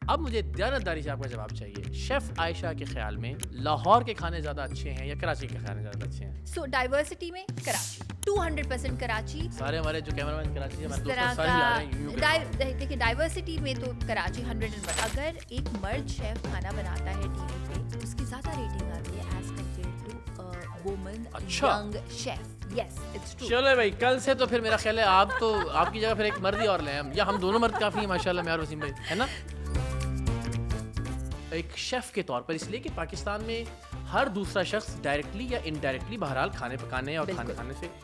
اب مجھے دیانتداری سے آپ کا جواب چاہیے. شیف عائشہ کے خیال میں لاہور کے کھانے زیادہ اچھے ہیں یا کراچی کے کھانے زیادہ اچھے ہیں؟ سو ڈائیورسٹی میں کراچی 200% کراچی. سارے ہمارے جو کیمرہ مین کراچی اس طرح کا دیکھیے ڈائیورسٹی میں تو کراچی 101. اگر ایک مرد شیف کھانا بناتا ہے ٹی وی پہ اس کی زیادہ ریٹنگ آتی ہے as compare to woman young chef. Yes it's true. چلو بھائی کل سے تو پھر میرا خیال ہے آپ کی جگہ پھر ایک مرد ہی اور لیں ہم, یا ہم دونوں مرد کافی ہیں ماشاءاللہ میں اور وسیم بھائی, ہے نا. ایک شیف کے طور پر اس لیے کہ پاکستان میں ہر دوسرا شخص ڈائریکٹلی یا انڈائریکٹلی بہرحال کھانے پکانے اور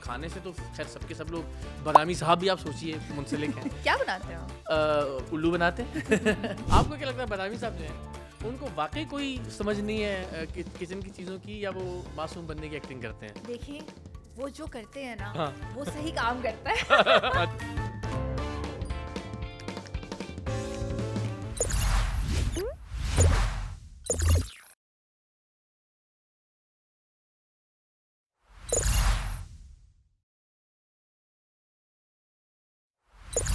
کھانے سے تو خیر سب کے سب لوگ بادامی صاحب بھی آپ سوچیے منسلک ہیں. کیا بناتے ہو؟ الو بناتے ہیں. آپ کو کیا لگتا ہے بادامی صاحب جو ہیں ان کو واقعی کوئی سمجھ نہیں ہے کچن کی چیزوں کی, یا وہ معصوم بننے کی ایکٹنگ کرتے ہیں؟ دیکھیں وہ جو کرتے ہیں نا وہ صحیح کام کرتا ہے.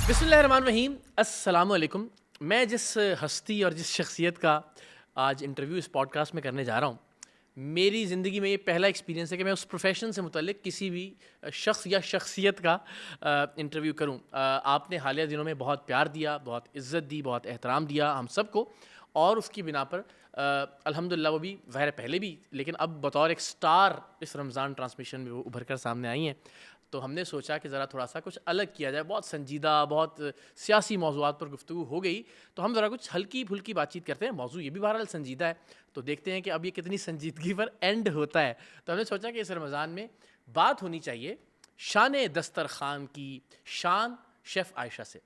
بسم اللہ الرحمن الرحیم. السلام علیکم. میں جس ہستی اور جس شخصیت کا آج انٹرویو اس پوڈ کاسٹ میں کرنے جا رہا ہوں, میری زندگی میں یہ پہلا ایکسپیرینس ہے کہ میں اس پروفیشن سے متعلق کسی بھی شخص یا شخصیت کا انٹرویو کروں. آپ نے حالیہ دنوں میں بہت پیار دیا, بہت عزت دی, بہت احترام دیا ہم سب کو, اور اس کی بنا پر الحمدللہ وہ بھی ظاہر پہلے بھی, لیکن اب بطور ایک سٹار اس رمضان ٹرانسمیشن میں وہ ابھر کر سامنے آئی ہیں. تو ہم نے سوچا کہ ذرا تھوڑا سا کچھ الگ کیا جائے. بہت سنجیدہ, بہت سیاسی موضوعات پر گفتگو ہو گئی, تو ہم ذرا کچھ ہلکی پھلکی بات چیت کرتے ہیں. موضوع یہ بھی بہرحال سنجیدہ ہے, تو دیکھتے ہیں کہ اب یہ کتنی سنجیدگی پر اینڈ ہوتا ہے. تو ہم نے سوچا کہ اس رمضان میں بات ہونی چاہیے شان دسترخوان کی, شان شیف عائشہ سے.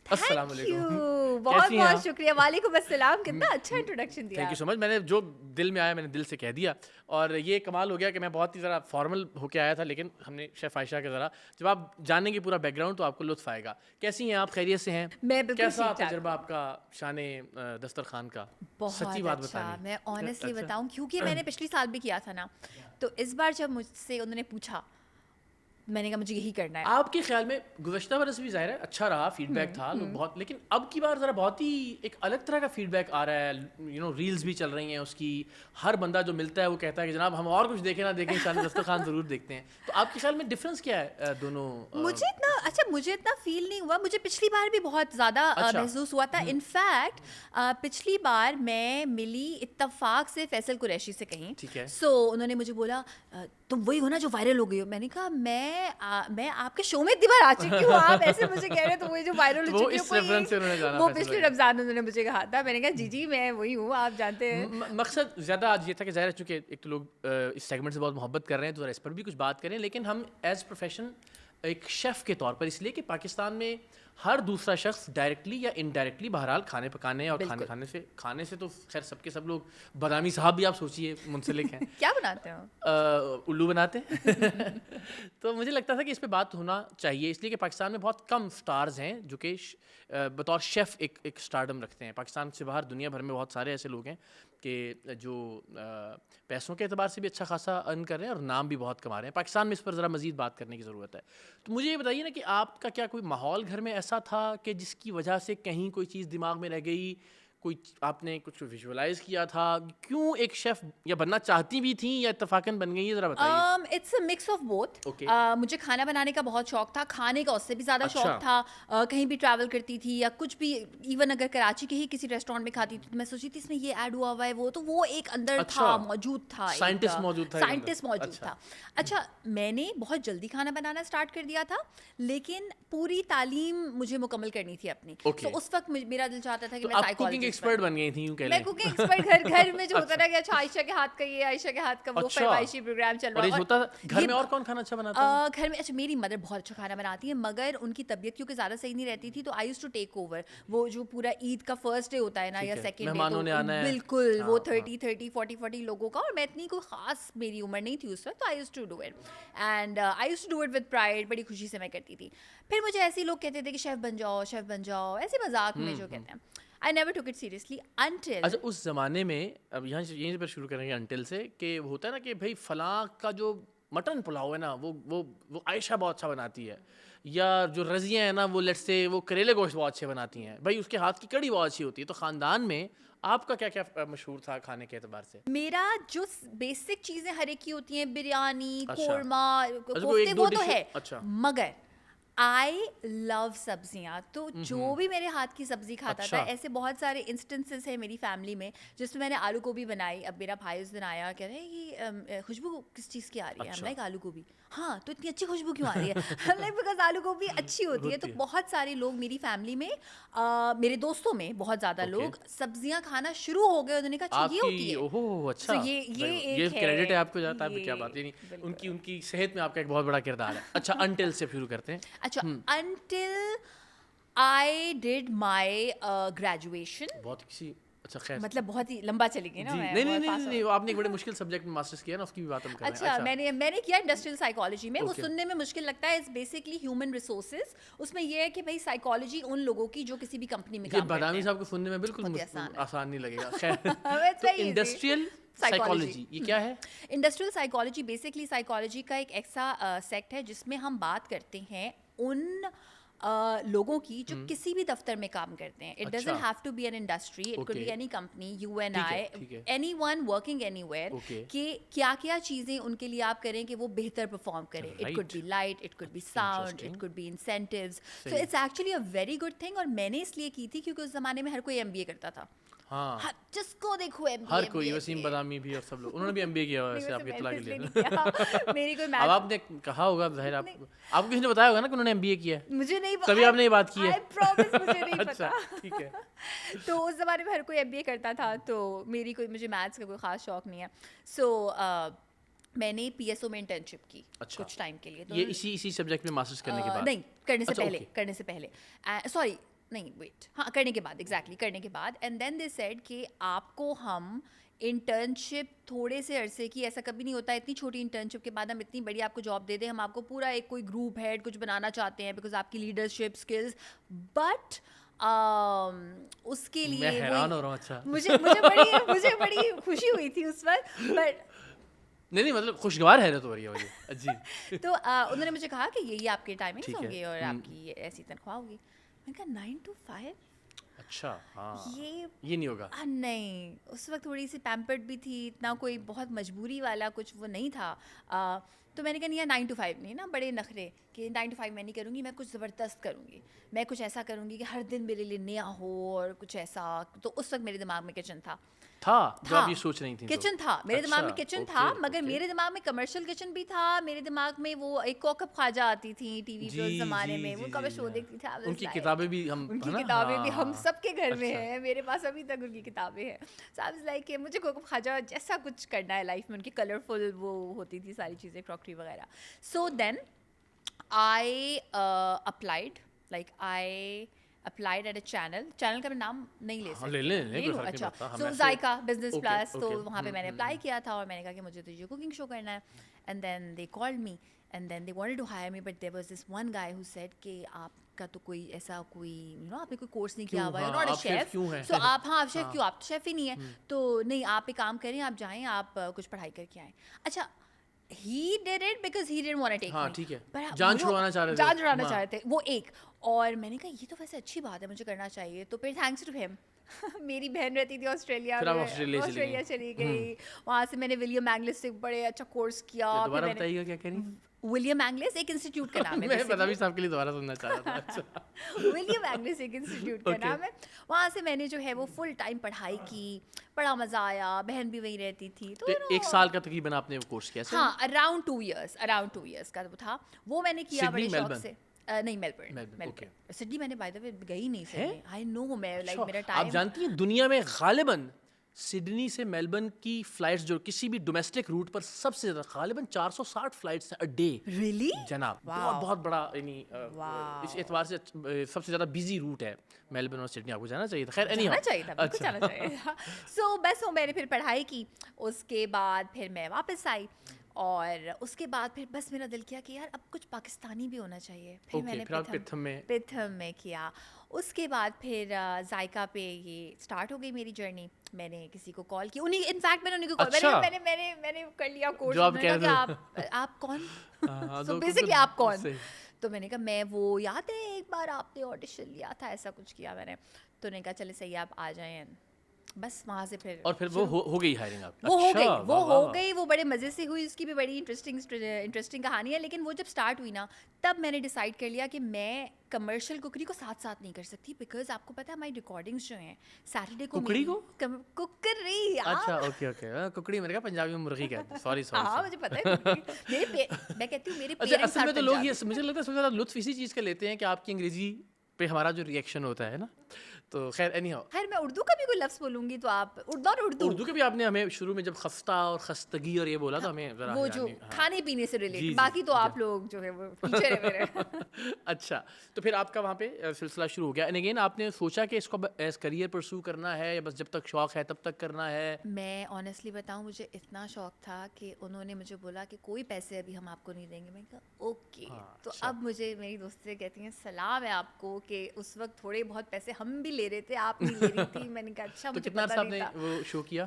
السلام علیکم. بہت بہت شکریہ. وعلیکم السلام. کتنا اچھا انٹروڈکشن دیا. تھینک یو سو مچ. میں نے جو دل میں آیا میں نے دل سے کہہ دیا, اور یہ کمال ہو گیا کہ میں بہت ہی ذرا فارمل ہو کے آیا تھا, لیکن ہم نے شیف عائشہ کے ذرا جب آپ جانیں گے پورا بیک گراؤنڈ تو آپ کو لطف آئے گا. کیسی ہیں آپ؟ خیریت سے ہیں؟ میں بالکل کیسا تجربہ آپ کا شان دسترخوان کا؟ سچی بات بتائیں. میں آنیسٹلی بتاؤں کیونکہ میں نے پچھلی سال بھی کیا تھا نا, تو اس بار جب مجھ سے انہوں نے پوچھا میں نے کہا مجھے یہی کرنا ہے. آپ کے خیال میں گزشتہ برس بھی ظاہر ہے اچھا رہا, فیڈ بیک تھا لوگ بہت, لیکن اب کی بار ذرا بہت ہی ایک الگ طرح کا فیڈ بیک آ رہا ہے. ریلز بھی چل رہی ہیں اس کی, ہر بندہ جو ملتا ہے وہ کہتا ہے کہ جناب ہم اور کچھ دیکھیں نہ دیکھیں شان دسترخوان ضرور دیکھتے ہیں. تو آپ کے خیال میں ڈفرینس کیا ہے دونوں؟ مجھے اتنا فیل نہیں ہوا. مجھے پچھلی بار بھی بہت زیادہ محسوس ہوا تھا. انفیکٹ پچھلی بار میں ملی اتفاق سے فیصل قریشی سے کہیں, سو انہوں نے مجھے بولا تم وہی ہو نا جو وائرل ہو گئی ہو. میں نے کہا میں آپ کے شو میں اتنی بار آ چکی ہوں, آپ ایسے مجھے کہہ رہے تو وہی جو وائرل ہو چکی ہوں وہ پچھلے رمضان انہوں نے مجھے کہا تھا. میں نے کہا جی میں وہی ہوں, آپ جانتے ہیں. مقصد زیادہ آج یہ تھا کہ ظاہر ہے چونکہ ایک تو لوگ اس سیگمنٹ سے بہت محبت کر رہے ہیں تو ذرا اس پر بھی کچھ بات کریں, لیکن ہم ایز پروفیشن ایک شیف کے طور پر اس لیے کہ پاکستان میں ہر دوسرا شخص ڈائریکٹلی یا انڈائریکٹلی بہرحال کھانے پکانے اور کھانے سے تو خیر سب کے سب لوگ بادامی صاحب بھی آپ سوچیے منسلک ہیں. کیا بناتے ہو؟ الو بناتے ہیں. تو مجھے لگتا تھا کہ اس پہ بات ہونا چاہیے, اس لیے کہ پاکستان میں بہت کم سٹارز ہیں جو کہ بطور شیف ایک سٹارڈم رکھتے ہیں. پاکستان سے باہر دنیا بھر میں بہت سارے ایسے لوگ ہیں کہ جو پیسوں کے اعتبار سے بھی اچھا خاصا ارن کر رہے ہیں اور نام بھی بہت کما رہے ہیں. پاکستان میں اس پر ذرا مزید بات کرنے کی ضرورت ہے. تو مجھے یہ بتائیے نا کہ آپ کا کیا کوئی ماحول گھر میں ایسا تھا کہ جس کی وجہ سے کہیں کوئی چیز دماغ میں رہ گئی, کوئی آپ نے کچھ ویژولائز کیا تھا, کیوں ایک شیف یا بننا چاہتی بھی تھیں یا اتفاقاً بن گئی, ذرا بتائیے. It's a mix of both. مجھے کھانا بنانے کا بہت شوق تھا, کھانے کا اس سے بھی زیادہ شوق تھا. کہیں بھی ٹریول کرتی تھی یا کچھ بھی, ایون اگر کراچی کے ہی کسی ریسٹورینٹ میں کھاتی تھی تو میں سوچی تھی اس میں یہ ایڈ ہوا ہوا ہے, وہ تو وہ ایک اندر تھا, موجود تھا, سائنٹسٹ موجود تھا. اچھا, میں نے بہت جلدی کھانا بنانا اسٹارٹ کر دیا تھا, لیکن پوری تعلیم مجھے مکمل کرنی تھی اپنی. تو اس وقت میرا دل چاہتا تھا کہ میں سائیکالوجسٹ ایکسپرٹ بن گئی تھی. میں کوکنگ ایکسپرٹ, گھر میں جو ہوتا نا کہ اچھا عائشہ کے ہاتھ کا یہ, عائشہ کے ہاتھ کا وہ, فرمائشی پروگرام چل رہا ہے. گھر میں اور کون کھانا اچھا بناتا ہے؟ گھر میں اچھا میری مدر بہت اچھا کھانا بناتی ہے, مگر ان کی طبیعت کیونکہ زیادہ صحیح نہیں رہتی تھی, تو I use to take over. وہ جو پورا عید کا فرسٹ ڈے ہوتا ہے نا یا سیکنڈ ڈے, بالکل وہ 30-40 لوگوں کا, اور میں اتنی کوئی خاص میری عمر نہیں تھی اس وقت, تو I use to do it, and I use to do it with pride. بڑی خوشی سے میں کرتی تھی. پھر مجھے ایسے لوگ کہتے تھے کہ شیف بن جاؤ, ایسے مذاق میں جو کہتے ہیں. I never took it seriously until. اچھا, اس زمانے میں, اب یہیں پر شروع کریں گے انٹل سے, کہ ہوتا ہے نا کہ بھائی فلاں کا جو مٹن پلاؤ ہے نا وہ عائشہ بہت اچھا بناتی ہے, یا جو رضیاں ہیں نا وہ لیٹس سے وہ کریلے گوشت بہت اچھے بناتی ہیں, بھائی اس کے ہاتھ کی کڑی بہت اچھی ہوتی ہے. تو خاندان میں آپ کا کیا کیا مشہور تھا کھانے کے اعتبار سے؟ میرا جو بیسک چیزیں ہر ایک کی ہوتی ہیں, بریانی, قورمہ, کوفتے, وہ تو ہے, مگر آئی لو سبزیاں. تو جو بھی میرے ہاتھ کی سبزی کھاتا تھا, ایسے بہت سارے انسٹنسز ہیں میری فیملی میں جس میں نے آلو گوبھی بنائی. اب میرا بھائی اس دن آیا, کہہ رہے ہیں یہ خوشبو کس چیز کی آ رہی ہے؟ ہم لائک آلو گوبھی. ہاں تو اتنی اچھی خوشبو کیوں آ رہی ہے؟ ہم لائک بیکاز آلو گوبھی اچھی ہوتی ہے. تو بہت سارے لوگ میری فیملی میں, میرے دوستوں میں بہت زیادہ لوگ سبزیاں کھانا شروع ہو گئے. انہوں نے کہا یہ ہوتی ہے. اچھا, یہ کریڈٹ ہے آپ کو جاتا ہے, کیا بات ہے. ان کی صحت میں آپ کا ایک بہت بڑا کردار ہے. اچھا, انٹل سے شروع کرتے ہیں. اچھا, until I did my graduation. بہت کسی اچھا خیر مطلب بہت ہی لمبا چلی گئی نا. نہیں, آپ نے ایک بڑے مشکل سبجیکٹ میں ماسٹرز کیا نا, اس کی بھی بات ہم کر رہے ہیں. اچھا, میں نے کیا انڈسٹریل سائیکالوجی میں. وہ سننے میں مشکل لگتا ہے, اٹس بیسکلی ہیومن ریسورسز. اس میں یہ ہے کہ بھائی سائیکالوجی ان لوگوں کی جو کسی بھی کمپنی میں کام کرتے ہیں. بادامی صاحب کو سننے میں بالکل آسان نہیں لگے گا. خیر, انڈسٹریل سائیکالوجی یہ کیا ہے؟ انڈسٹریل سائیکالوجی بیسکلی سائیکالوجی کا ایک ایسا سیکٹ ہے جس میں ہم بات کرتے ہیں ان لوگوں کی جو کسی بھی دفتر میں کام کرتے ہیں. It doesn't have to be an industry, it could be any company, you and I, anyone working anywhere, کہ کیا کیا چیزیں ان کے لیے آپ کریں کہ وہ بہتر پرفارم کریں. It could be light, it could be sound, it could be incentives. So it's actually a very good thing. اور میں نے اس لیے کی تھی کیونکہ اس زمانے میں ہر کوئی ایم بی اے کرتا تھا. ہاں, جس کو دیکھو ہر کوئی, وسیم بادامی بھی اور سب لوگ, انہوں نے بھی ایم بی اے کیا ہوا ہے. آپ کی اطلاع کے لیے میری کوئی اب آپ نے کہا ہوگا, ظاہر آپ کو کسی نے بتایا ہوگا نا کہ انہوں نے ایم بی اے کیا ہے, مجھے نہیں, تبھی آپ نے یہ بات کی ہے. مجھے نہیں پتا. ٹھیک ہے. تو اس زمانے میں ہر کوئی ایم بی اے کرتا تھا, تو میری کوئی, مجھے میتھس کا کوئی خاص شوق نہیں ہے. سو میں نے پی ایس او میں انٹرنشپ کی کچھ ٹائم کے لیے. یہ اسی سبجیکٹ میں ماسٹرز کرنے کے بعد؟ نہیں, کرنے سے پہلے سوری نہیں ویٹ, ہاں کرنے کے بعد, ایگزیکٹلی کرنے کے بعد. اینڈ دین دے سیڈ کہ آپ کو ہم انٹرنشپ تھوڑے سے عرصے کی, ایسا کبھی نہیں ہوتا اتنی چھوٹی انٹرنشپ کے بعد ہم اتنی بڑی آپ کو جاب دے دیں. ہم آپ کو پورا ایک کوئی گروپ ہیڈ کچھ بنانا چاہتے ہیں بیکاز آپ کی لیڈرشپ اسکلز. بٹ اس کے لیے میں حیران ہو رہا ہوں. اچھا, مجھے بڑی خوشی ہوئی تھی اس وقت. بٹ نہیں مطلب خوشگوار حیرت ہو رہی ہے مجھے. جی. تو انہوں نے مجھے کہا کہ یہ آپ کے ٹائمنگس ہوں گے اور آپ کی ایسی تنخواہ ہوگی. میں نے کہا 9 to 5. اچھا, ہاں یہ نہیں ہوگا. نہیں, اس وقت تھوڑی سی پیمپرڈ بھی تھی, اتنا کوئی بہت مجبوری والا کچھ وہ نہیں تھا. تو میں نے کہا نہیں 9 to 5 نہیں نا, بڑے نخرے کہ 9 to 5 میں نہیں کروں گی, میں کچھ زبردست کروں گی, میں کچھ ایسا کروں گی کہ ہر دن میرے لیے نیا ہو اور کچھ ایسا. تو اس وقت میرے دماغ میں کچن تھا جو آپ یہ سوچ رہی تھیں. کچن تھا میرے دماغ میں, کچن تھا, مگر میرے دماغ میں کمرشل کچن بھی تھا. میرے دماغ میں وہ ایک کوکب خواجہ آتی تھی ٹی وی پہ اس زمانے میں, وہ کا میں شو دیکھتی تھی. ان کی کتابیں بھی ہم سب کے گھر میں ہیں, میرے پاس ابھی تک ان کی کتابیں ہیں. سو آئی واز لائک کہ مجھے کوکب خواجہ جیسا کچھ کرنا ہے لائف میں. ان کی کلرفل وہ ہوتی تھی ساری چیزیں, کراکری وغیرہ. So then I applied, like I applied at a channel کا میں نام نہیں لے سکتی. اچھا, سو ذائقہ بزنس پلس, تو وہاں پہ میں نے اپلائی کیا تھا اور میں نے کہا کہ مجھے تو یہ کوکنگ شو کرنا ہے. And then they called me and then they wanted to hire me, but there was this one guy who said کہ آپ کا تو کوئی ایسا کوئی آپ نے کوئی کورس نہیں کیا ہوا ہے, ناٹ اے شیف, سو آپ آپ شیف کیوں, آپ تو شیف ہی نہیں ہے. تو نہیں, آپ ایک کام کریں, آپ جائیں, آپ کچھ پڑھائی کر کے آئیں. اچھا, he did it because he didn't want to take me. ہاں ٹھیک ہے, جان چھڑوانا چاہ رہے تھے وہ ایک. اور میں نے کہا یہ تو ویسے اچھی بات ہے, مجھے کرنا چاہیے. تو پھر تھینکس ٹو ہیم میری بہن رہتی تھی آسٹریلیا میں, آسٹریلیا چلی گئی. وہاں سے میں نے ولیم اینگلس سے بڑے اچھا کورس کیا. دوبارہ بتائیے کیا کہہ رہی ہیں؟ ولیم اینگلس ایک انسٹیٹیوٹ کا نام ہے. میں پتہ بھی صاحب کے لیے دوبارہ سننا چاہ رہا تھا. ولیم اینگلس ایک انسٹیٹیوٹ کا نام ہے. وہاں سے میں نے جو ہے وہ فل ٹائم پڑھائی کی, بڑا مزہ آیا. بہن بھی وہیں رہتی تھی. تو 1 سال کا تقریباً آپ نے وہ کورس کیا؟ ہاں, اراؤنڈ 2 ایئرس کا وہ تھا. وہ میں نے کیا بڑے شوق سے. نہیں, میلبرن. سڈنی میں نے بائی دا وے گئی نہیں سڈنی. آئی نو, میں لائک میرا ٹائم. آپ جانتی ہیں دنیا میں غالباً سڈنی سے میلبرن کی فلائٹس جو کسی بھی ڈومیسٹک روٹ پر سب سے زیادہ غالباً 460 فلائٹس ہیں اے ڈے. ریئلی جناب, بہت بڑا, یعنی اس اعتبار سے سب سے زیادہ بزی روٹ ہے میلبرن اور سڈنی. آپ کو جانا چاہیے تھا. خیر جانا چاہیے تھا. سو بس وہ میں نے پھر پڑھائی کی. اس کے بعد پھر میں واپس آئی اور اس کے بعد پھر بس میرا دل کیا کہ یار اب کچھ پاکستانی بھی ہونا چاہیے. پھر میں نے پتھم میں کیا. اس کے بعد پھر ذائقہ پہ یہ اسٹارٹ ہو گئی میری جرنی. میں نے کسی کو کال کی, انفیکٹ میں نے انہیں کو کال, میں نے کر لیا کورس. آپ کون, سو بیسکلی آپ کون. تو میں نے کہا میں وہ یاد ہے ایک بار آپ نے آڈیشن لیا تھا, ایسا کچھ کیا میں نے. تو نے کہا چلے صحیح آپ آ جائیں. بس وہاں سے پھر اور پھر وہ ہو گئی ہائرنگ آپ؟ وہ ہو گئی, وہ بڑے مزے سے ہوئی, اس کی بھی بڑی انٹرسٹنگ کہانی ہے. لیکن وہ جب اسٹارٹ ہوئی نا تب میں نے ڈیسائڈ کر لیا کہ میں کمرشل کوکری کو ساتھ ساتھ نہیں کر سکتی, بیکاز آپ کو پتا ہے ہماری ریکارڈنگس جو ہیں سیٹرڈے کو ککڑی کو کوکری. اچھا اوکے ککڑی, میں نے کہا پنجابی میں مرغی کہتے ہیں, سوری. ہاں مجھے پتا ہے, میں کہتی ہوں میرے پیرنٹس. اصل میں تو لوگ یہ مجھے لگتا ہے سب سے زیادہ لطف اسی چیز کا لیتے ہیں کہ آپ کی انگریزی پہ ہمارا جو ریئیکشن ہوتا ہے نا. تو خیر اینی ہاؤ, خیر میں اردو کا بھی کوئی لفظ بولوں گی تو آپ اردو کے بھی آپ نے ہمیں شروع میں جب خستہ اور خستگی اور یہ بولا تو ہمیں ذرا وہ جو کھانے پینے سے ریلیٹڈ, باقی تو آپ لوگ جو ہے وہ پیچھے رہے میرے. اچھا, تو پھر آپ کا وہاں پہ سلسلہ شروع ہو گیا. اینڈ اگین آپ نے سوچا کہ اس کو ایز کریئر پرسو کرنا ہے یا بس جب تک شوق ہے تب تک کرنا ہے؟ میں آنیسٹلی بتاؤں مجھے اتنا شوق تھا کہ انہوں نے مجھے بولا کہ کوئی پیسے ابھی ہم آپ کو نہیں دیں گے. میں نے کہا اوکے. تو اب مجھے میری دوستیں کہتی ہیں سلام ہے آپ کو کہ اس وقت تھوڑے بہت پیسے ہم بھی لے رہے تھے, آپ نہیں لے رہی تھی. میں نے کہا اچھا. تو کتنا عرصہ آپ نے وہ شو کیا؟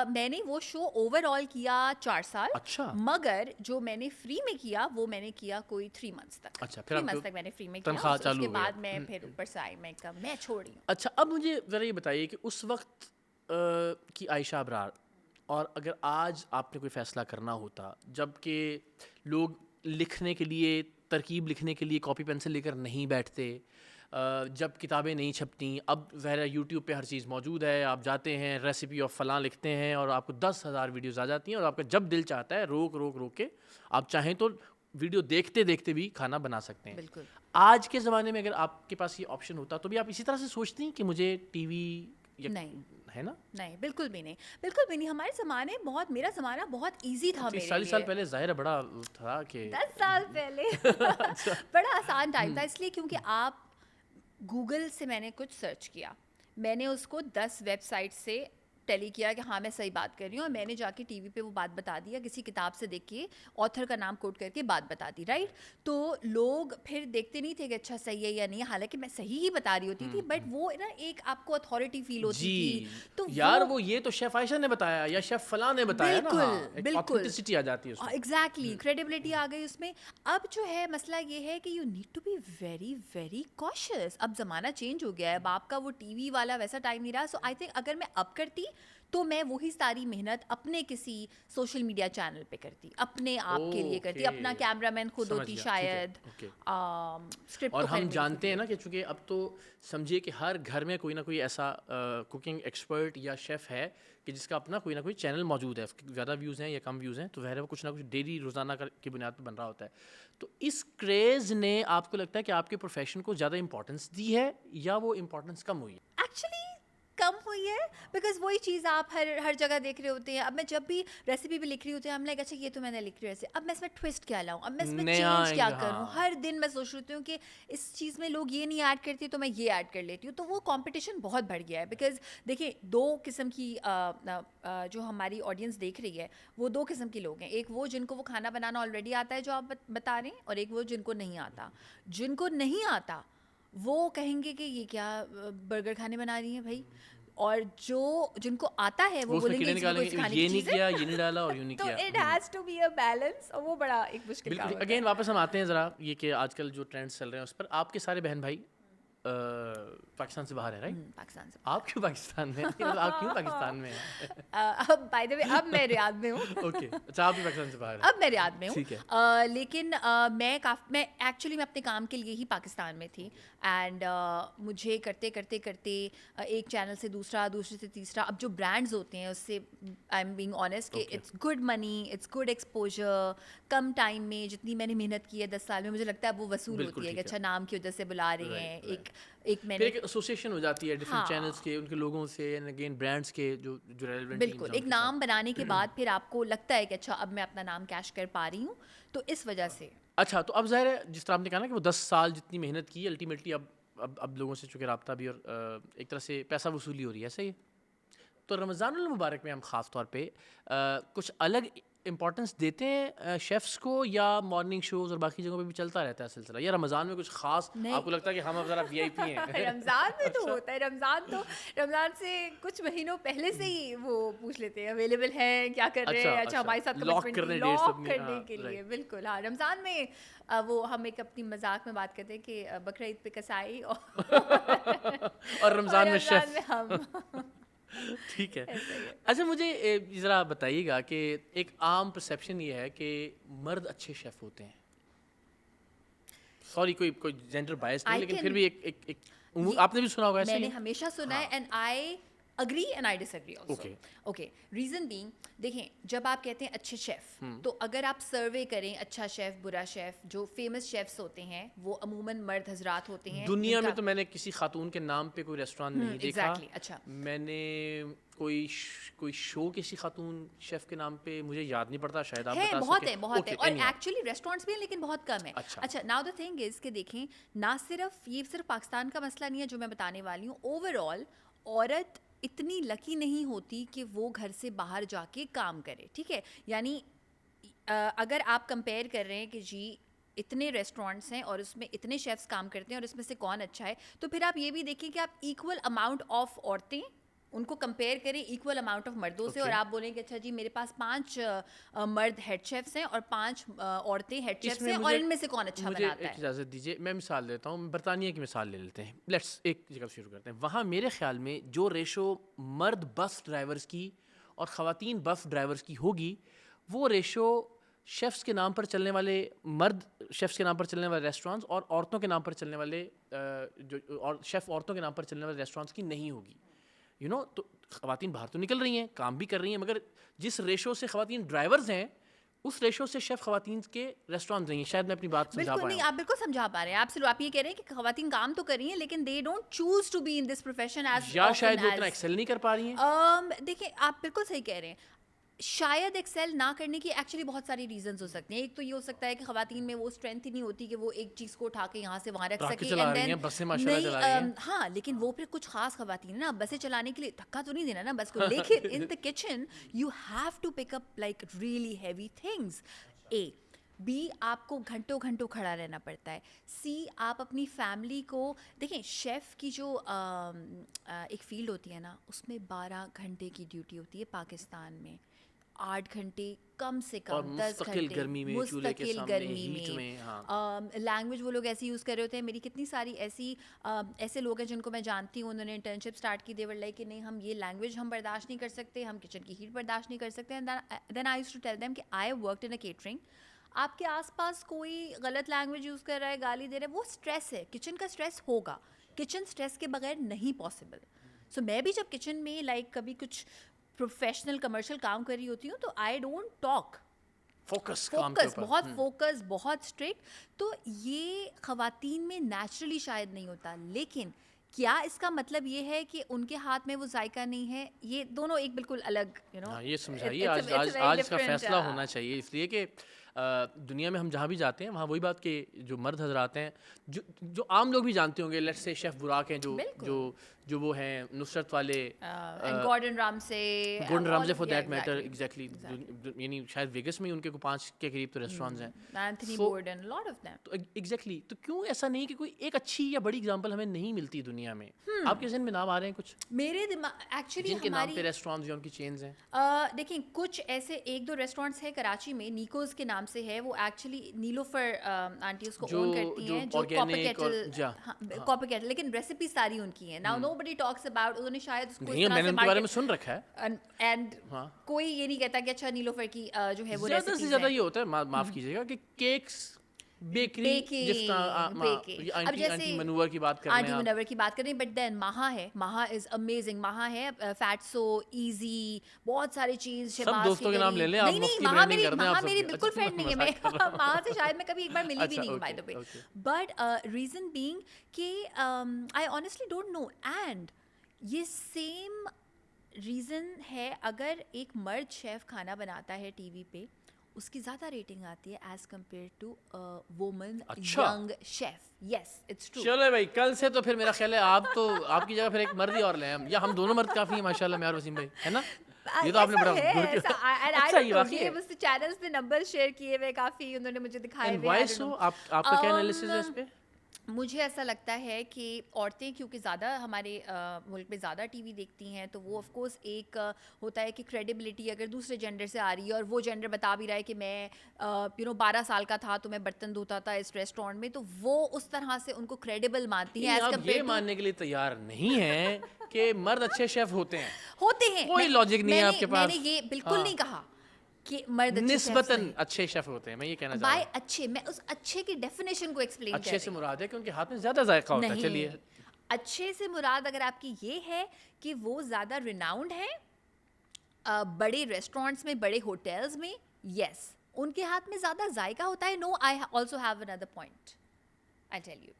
میں نے وہ شو اوور آل کیا 4 سال. اچھا. مگر جو میں نے فری میں کیا وہ میں نے کیا کوئی 3 months تک. اچھا, 3 months تک میں نے فری میں کیا, اس کے بعد میں پھر اوپر سے آئی, میں چھوڑ رہی ہوں. اچھا, اب مجھے ذرا یہ بتائیے کہ اس وقت کی عائشہ ابرار, اور اگر آج آپ نے کوئی فیصلہ کرنا ہوتا, جب کہ لوگ لکھنے کے لیے, ترکیب لکھنے کے لیے کاپی پینسل لے کر نہیں بیٹھتے, جب کتابیں نہیں چھپتیں, اب ظاہر ہے یوٹیوب پہ ہر چیز موجود ہے, آپ جاتے ہیں ریسیپی آف فلاں لکھتے ہیں اور آپ کو 10,000 ویڈیوز آ جاتی ہیں, اور آپ کا جب دل چاہتا ہے روک کے آپ چاہیں تو ویڈیو دیکھتے دیکھتے بھی کھانا بنا سکتے ہیں. بالکل. آج کے زمانے میں اگر آپ کے پاس یہ آپشن ہوتا تو بھی آپ اسی طرح سے سوچتی ہیں کہ مجھے ٹی وی نہیں ہے نا؟ نہیں, بالکل بھی نہیں, بالکل بھی نہیں. ہمارے زمانے بہت, میرا زمانہ بہت ایزی تھا میرے لیے. 40 سال پہلے ظاہر ہے بڑا تھا کہ 10 سال پہلے بڑا آسان ٹائم تھا, اس لیے کیونکہ آپ گوگل سے میں نے کچھ سرچ کیا, میں نے اس کو 10 ویب سائٹ سے ٹیلی کیا کہ ہاں میں صحیح بات کر رہی ہوں, اور میں نے جا کے ٹی وی پہ وہ بات بتا دیا, کسی کتاب سے دیکھ کے آتھر کا نام کوٹ کر کے بات بتا دی, رائٹ. تو لوگ پھر دیکھتے نہیں تھے کہ اچھا صحیح ہے یا نہیں, حالانکہ میں صحیح ہی بتا رہی ہوتی تھی, بٹ وہ نا ایک آپ کو اتھارٹی فیل ہوتی تھی. تو یار وہ یہ تو شیف عائشہ نے بتایا یا شیف فلاں نے بتایا نا, بالکل آتھینٹسٹی آ جاتی ہے اس میں. ایگزیکٹلی, کریڈیبلٹی آ گئی اس میں. اب جو ہے مسئلہ یہ ہے کہ you need to be very very cautious. اب زمانہ چینج ہو گیا ہے, اب آپ کا وہ ٹی وی والا ویسا ٹائم نہیں رہا. سو آئی تھنک اگر میں اب کرتی تو میں وہی ساری محنت اپنے کسی سوشل میڈیا چینل پہ کرتی, اپنے آپ کے لیے کرتی, اپنا کیمرہ مین خود ہوتی شاید. اور ہم جانتے ہیں نا کہ چونکہ اب تو سمجھیے کہ ہر گھر میں کوئی نہ کوئی ایسا کوکنگ ایکسپرٹ یا شیف ہے کہ جس کا اپنا کوئی نہ کوئی چینل موجود ہے, زیادہ ویوز ہیں یا کم ویوز ہیں, تو ظاہر ہے وہ کچھ نہ کچھ ڈیلی روزانہ کی بنیاد پہ بن رہا ہوتا ہے. تو اس کریز نے آپ کو لگتا ہے کہ آپ کے پروفیشن کو زیادہ امپورٹنس دی ہے یا وہ امپورٹنس کم ہوئی ہے؟ ایکچولی کم ہوئی ہے, بیکاز وہی چیز آپ ہر جگہ دیکھ رہے ہوتے ہیں. اب میں جب بھی ریسیپی بھی لکھ رہی ہوتی ہوں, ہم لائک اچھا یہ تو میں نے لکھ رہی ہے, اب میں اس میں ٹوسٹ کیا لاؤں, اب میں اس میں چینج کیا کروں. ہر دن میں سوچ رہی ہوں کہ اس چیز میں لوگ یہ نہیں ایڈ کرتی تو میں یہ ایڈ کر لیتی ہوں. تو وہ کمپٹیشن بہت بڑھ گیا ہے, بیکاز دیکھیں 2 قسم کی جو ہماری آڈینس دیکھ رہی ہے وہ 2 قسم کے لوگ ہیں. ایک وہ جن کو وہ کھانا بنانا آلریڈی آتا ہے جو آپ بتا رہے ہیں, اور ایک وہ جن کو نہیں آتا. جن کو نہیں آتا وہ کہیں گے کہ یہ کیا برگر کھانے بنا رہی ہیں بھائی, اور جن کو آتا ہے وہ بولیں گے یہ نہیں کیا, یہ نہیں ڈالا اور یوں نہیں کیا. تو it has to be a balance, اور وہ بڑا ایک مشکل کام ہے. اگین واپس ہم آتے ہیں ذرا یہ کہ آج کل جو ٹرینڈس چل رہے ہیں اس پر. آپ کے سارے بہن بھائی پاکستان سے باہر ہے, رائٹ؟ پاکستان سے. آپ کیوں پاکستان میں ہیں؟ آپ کیوں پاکستان میں ہیں؟ بائی دا وے اب میں ریاض میں ہوں. اوکے, اچھا آپ بھی پاکستان سے باہر ہیں. اب میں ریاض میں ہوں. ٹھیک ہے. لیکن میں ایکچولی میں اپنے کام کے لیے ہی پاکستان میں تھی, اینڈ مجھے کرتے کرتے کرتے ایک چینل سے دوسرا سے تیسرا, اب جو برانڈز ہوتے ہیں اس سے آئی ایم بینگ آنیسٹ کہ it's good money, it's good exposure. کم ٹائم میں جتنی میں نے محنت کی ہے 10 سال میں, مجھے لگتا ہے اب وہ وصول ہوتی ہے کہ اچھا نام کی وجہ سے بلا رہے ہیں. ایک میں نے ایک ایسوسیشن ہو جاتی ہے ڈفرینٹ چینلز کے, ان کے لوگوں سے, اینڈ اگین برانڈس کے جو ریلیونٹ. بالکل, ایک نام بنانے کے بعد پھر آپ کو لگتا ہے کہ اچھا اب میں اپنا نام کیش کر پا رہی ہوں, تو اس وجہ سے. اچھا, تو اب ظاہر ہے جس طرح آپ نے کہا نا کہ وہ 10 سال جتنی محنت کی الٹیمیٹلی اب لوگوں سے چونکہ رابطہ بھی اور ایک طرح سے پیسہ وصولی ہو رہی ہے, صحیح ہے. تو رمضان المبارک میں ہم خاص طور پہ کچھ الگ امپورٹنس دیتے ہیں شیفس کو یا مارننگ شوز اور باقی جگہوں پہ بھی چلتا رہتا ہے سلسلہ, یا رمضان میں کچھ خاص آپ کو لگتا ہے کہ ہم اب ذرا وی آئی پی ہیں؟ رمضان میں تو ہوتا ہے, رمضان سے کچھ مہینوں پہلے سے ہی وہ پوچھ لیتے ہیں اویلیبل ہیں, کیا کر رہے ہیں, اچھا ہمارے ساتھ لاک کرنے کے لیے. بالکل ہاں, رمضان میں وہ ہم ایک اپنی مذاق میں بات کرتے ہیں کہ بقرعید پہ کسائی اور رمضان میں شیف. ہم ٹھیک ہے. اچھا مجھے ذرا بتائیے گا کہ ایک عام پرسیپشن یہ ہے کہ مرد اچھے شیف ہوتے ہیں, سوری کوئی جینڈر بائس نہیں, لیکن پھر بھی ایک آپ نے بھی سنا ہوگا, میں نے ہمیشہ سنا ہے, and I agree and I disagree also. Okay, reason being, دیکھیں جب آپ کہتے ہیں اچھے شیف, تو اگر آپ سروے کریں اچھا شیف برا شیف, جو فیمس شیفس ہوتے ہیں وہ عموماً مرد حضرات ہوتے ہیں. دنیا میں تو میں نے کسی خاتون کے نام پہ کوئی ریسٹورانٹ نہیں دیکھا. اچھا, میں نے کوئی شو کسی خاتون شیف کے نام پہ مجھے یاد نہیں پڑتا, شاید آپ بتا سکیں. بہت ہے, اور ایکچولی ریسٹورینٹس بھی ہیں لیکن بہت کم ہے. اچھا, ناؤ دا تھنگ از کہ دیکھیں نہ صرف پاکستان کا مسئلہ نہیں ہے جو میں بتانے والی ہوں, اوور آل عورت اتنی لکی نہیں ہوتی کہ وہ گھر سے باہر جا کے کام کرے. ٹھیک ہے, یعنی اگر آپ کمپیئر کر رہے ہیں کہ جی اتنے ریسٹورینٹس ہیں اور اس میں اتنے شیفس کام کرتے ہیں اور اس میں سے کون اچھا ہے, تو پھر آپ یہ بھی دیکھیں کہ آپ ایکول اماؤنٹ آف عورتیں ان کو کمپیئر کریں ایکول اماؤنٹ آف مردوں سے, اور آپ بولیں کہ اچھا جی میرے پاس 5 مرد ہیڈ شیفس ہیں اور 5 عورتیں ہیڈ شیفس ہیں, اور ان میں سے کون اچھا بناتا ہے. مجھے اجازت دیجیے, میں مثال دیتا ہوں, برطانیہ کی مثال لے لیتے ہیں. لیٹس ایک جگہ شروع کرتے ہیں. وہاں میرے خیال میں جو ریشو مرد بس ڈرائیورز کی اور خواتین بس ڈرائیورز کی ہوگی, وہ ریشو شیفس کے نام پر چلنے والے مرد شیفس کے نام پر چلنے والے ریسٹورانٹس اور عورتوں کے نام پر چلنے والے جو شیف عورتوں کے نام پر چلنے والے ریسٹورانٹس کی نہیں ہوگی. یو نو, تو خواتین باہر تو نکل رہی ہیں, کام بھی کر رہی ہیں, مگر جس ریشو سے خواتین ڈرائیورز ہیں اس ریشو سے شیف خواتین کے ریسٹورانٹ نہیں ہیں. شاید میں اپنی بات سمجھا پا رہا ہوں. بالکل نہیں, آپ بالکل سمجھا پا رہے ہیں. آپ یہ کہہ رہے ہیں کہ خواتین کام تو کر رہی ہیں لیکن they don't choose to be in this profession as, یا شاید وہ اتنا ایکسل نہیں کر پا رہی ہیں. دیکھیں آپ بالکل صحیح کہہ رہے ہیں, شاید ایکسل نہ کرنے کی ایکچولی بہت ساری ریزنز ہو سکتے ہیں. ایک تو یہ ہو سکتا ہے کہ خواتین میں وہ اسٹرینتھ ہی نہیں ہوتی کہ وہ ایک چیز کو اٹھا کے یہاں سے وہاں رکھ سکے. ہاں, لیکن وہ پھر کچھ خاص خواتین نا بسیں چلانے کے لیے دھکا تو نہیں دینا نا بس کو, لیکن in the kitchen you have to pick up like really heavy things. بی, آپ کو گھنٹوں کھڑا رہنا پڑتا ہے. سی, آپ اپنی فیملی کو دیکھیں, شیف کی جو ایک فیلڈ ہوتی ہے نا, اس میں 12 گھنٹے کی ڈیوٹی ہوتی ہے. پاکستان میں 8 گھنٹے کم سے کم, 10 گھنٹے مستقل گرمی میں. لینگویج وہ لوگ ایسی یوز کر رہے ہوتے ہیں. میری کتنی ساری ایسے لوگ ہیں جن کو میں جانتی ہوں, انہوں نے انٹرنشپ اسٹارٹ کی, دے ور لائک کہ نہیں ہم یہ لینگویج ہم برداشت نہیں کر سکتے, ہم کچن کی ہیٹ برداشت نہیں کر سکتے. Then I used to tell them کہ I worked in a catering, آپ کے آس پاس کوئی غلط لینگویج یوز کر رہا ہے, گالی دے رہا ہے, وہ اسٹریس ہے, کچن کا اسٹریس ہوگا, کچن اسٹریس کے بغیر نہیں پاسبل. سو میں بھی جب کچن میں لائک کبھی کچھ پروفیشنل کمرشل کام کر رہی ہوتی ہوں تو آئی ڈونٹ ٹاک, فوکس بہت فوکس, بہت اسٹرکٹ. تو یہ خواتین میں نیچرلی شاید نہیں ہوتا, لیکن کیا اس کا مطلب یہ ہے کہ ان کے ہاتھ میں وہ ذائقہ نہیں ہے؟ یہ دونوں ایک بالکل الگ, یہ سمجھائیے آج کا فیصلہ ہونا چاہیے, اس لیے کہ دنیا میں ہم جہاں بھی جاتے ہیں وہاں وہی بات کہ جو مرد حضرات ہیں, جو عام لوگ بھی جانتے ہوں گے, لیٹس سے شیف براک ہیں جو وہ ہیں نصرت والے, Gordon Ramsay for that matter, exactly, یعنی شاید ویگس میں ان کے 5 کے قریب تو ریسٹورانٹس ہیں, Anthony Borden, lot of them. تو ایگزیکٹلی, تو کیوں ایسا نہیں کہ کوئی ایک اچھی یا بڑی اگزامپل ہمیں نہیں ملتی دنیا میں؟ آپ کے ذہن میں نام آ رہے ہیں کچھ میرے دماغ ایکچولی جن کے نام پہ ریسٹورانٹس یا ان کی چینز ہیں؟ دیکھیں کچھ ایسے 1-2 ریسٹورینٹس ہیں کراچی میں, نیکوز کے نام سے ہے, وہ ایکچولی نیلوفر آنٹی اس کو اون کرتی ہیں, جو کاپر کیٹل, لیکن ریسیپی ساری ان کی ہیں. Now know body talks about, انہوں نے شاید اس کو نہیں, میں نے ان کے بارے میں سن رکھا ہے, اینڈ کوئی یہ نہیں کہتا کہ اچھا نیلوفر کی جو ہے وہ زیادہ سے زیادہ یہ ہوتا ہے, معاف کیجیے گا, کہ کیکس بیکری, جس طرح آنٹی منور کی بات کر رہے ہیں, but then Maha is amazing. Maha ہے فیٹسو, ایزی, بہت ساری چیز. سب دوستوں کے نام لے لیں آپ, نہیں, ماہا میری بالکل فرینڈ نہیں ہے, میں ماہا سے شاید میں کبھی ایک بار ملی بھی نہیں ہوں by the way. But reason being کہ I honestly don't know, and یہ سیم ریزن ہے اگر ایک مرد شیف کھانا بناتا ہے ٹی وی پہ, اس کی زیادہ ریٹنگ آتی ہے as compare to woman young chef. Yes, it's true. چلو بھائی, کل سے تو پھر میرا خیال ہے آپ کی جگہ پھر ایک مرد ہی اور لیں, یا ہم دونوں مرد کافی ہیں ماشاء اللہ, میں اور وسیم بھائی, ہے نا؟ یہ تو آپ نے بڑا اچھا یہ واقعی مجھ سے چینلز پہ نمبر شیئر کیے ہوئے کافی انہوں نے مجھے دکھائے ہوئے. آپ کا کیا انالیسس ہے اس پہ؟ مجھے ایسا لگتا ہے کہ عورتیں کیونکہ زیادہ ہمارے ملک میں زیادہ ٹی وی دیکھتی ہیں تو وہ آف کورس ایک ہوتا ہے کہ کریڈیبلٹی اگر دوسرے جینڈر سے آ رہی ہے اور وہ جینڈر بتا بھی رہا ہے کہ میں 12 سال کا تھا تو میں برتن دھوتا تھا اس ریسٹورینٹ میں, تو وہ اس طرح سے ان کو کریڈیبل مانتی ہیں. آپ یہ ماننے کے لیے تیار نہیں ہیں کہ مرد اچھے شیف ہوتے ہیں؟ کوئی لاجک نہیں ہے آپ کے پاس. میں نے یہ بالکل نہیں کہا کہ مرد نسبتاً اچھے شیف ہوتے ہیں, میں یہ کہنا چاہ رہا ہوں. اچھے, میں اس اچھے کی ڈیفینیشن کو ایکسپلین کر رہی ہوں. اچھے سے مراد ہے کہ ان کے ہاتھ میں زیادہ ذائقہ ہوتا ہے. چلیے, اچھے سے مراد اگر آپ کی یہ ہے کہ وہ زیادہ ریناؤنڈ ہیں بڑے ریسٹورینٹس میں, بڑے ہوٹلز میں, یس ان کے ہاتھ میں زیادہ ذائقہ ہوتا ہے. نو, آئی آلسو ہیو اندر پوائنٹ. آئی ٹیل یو,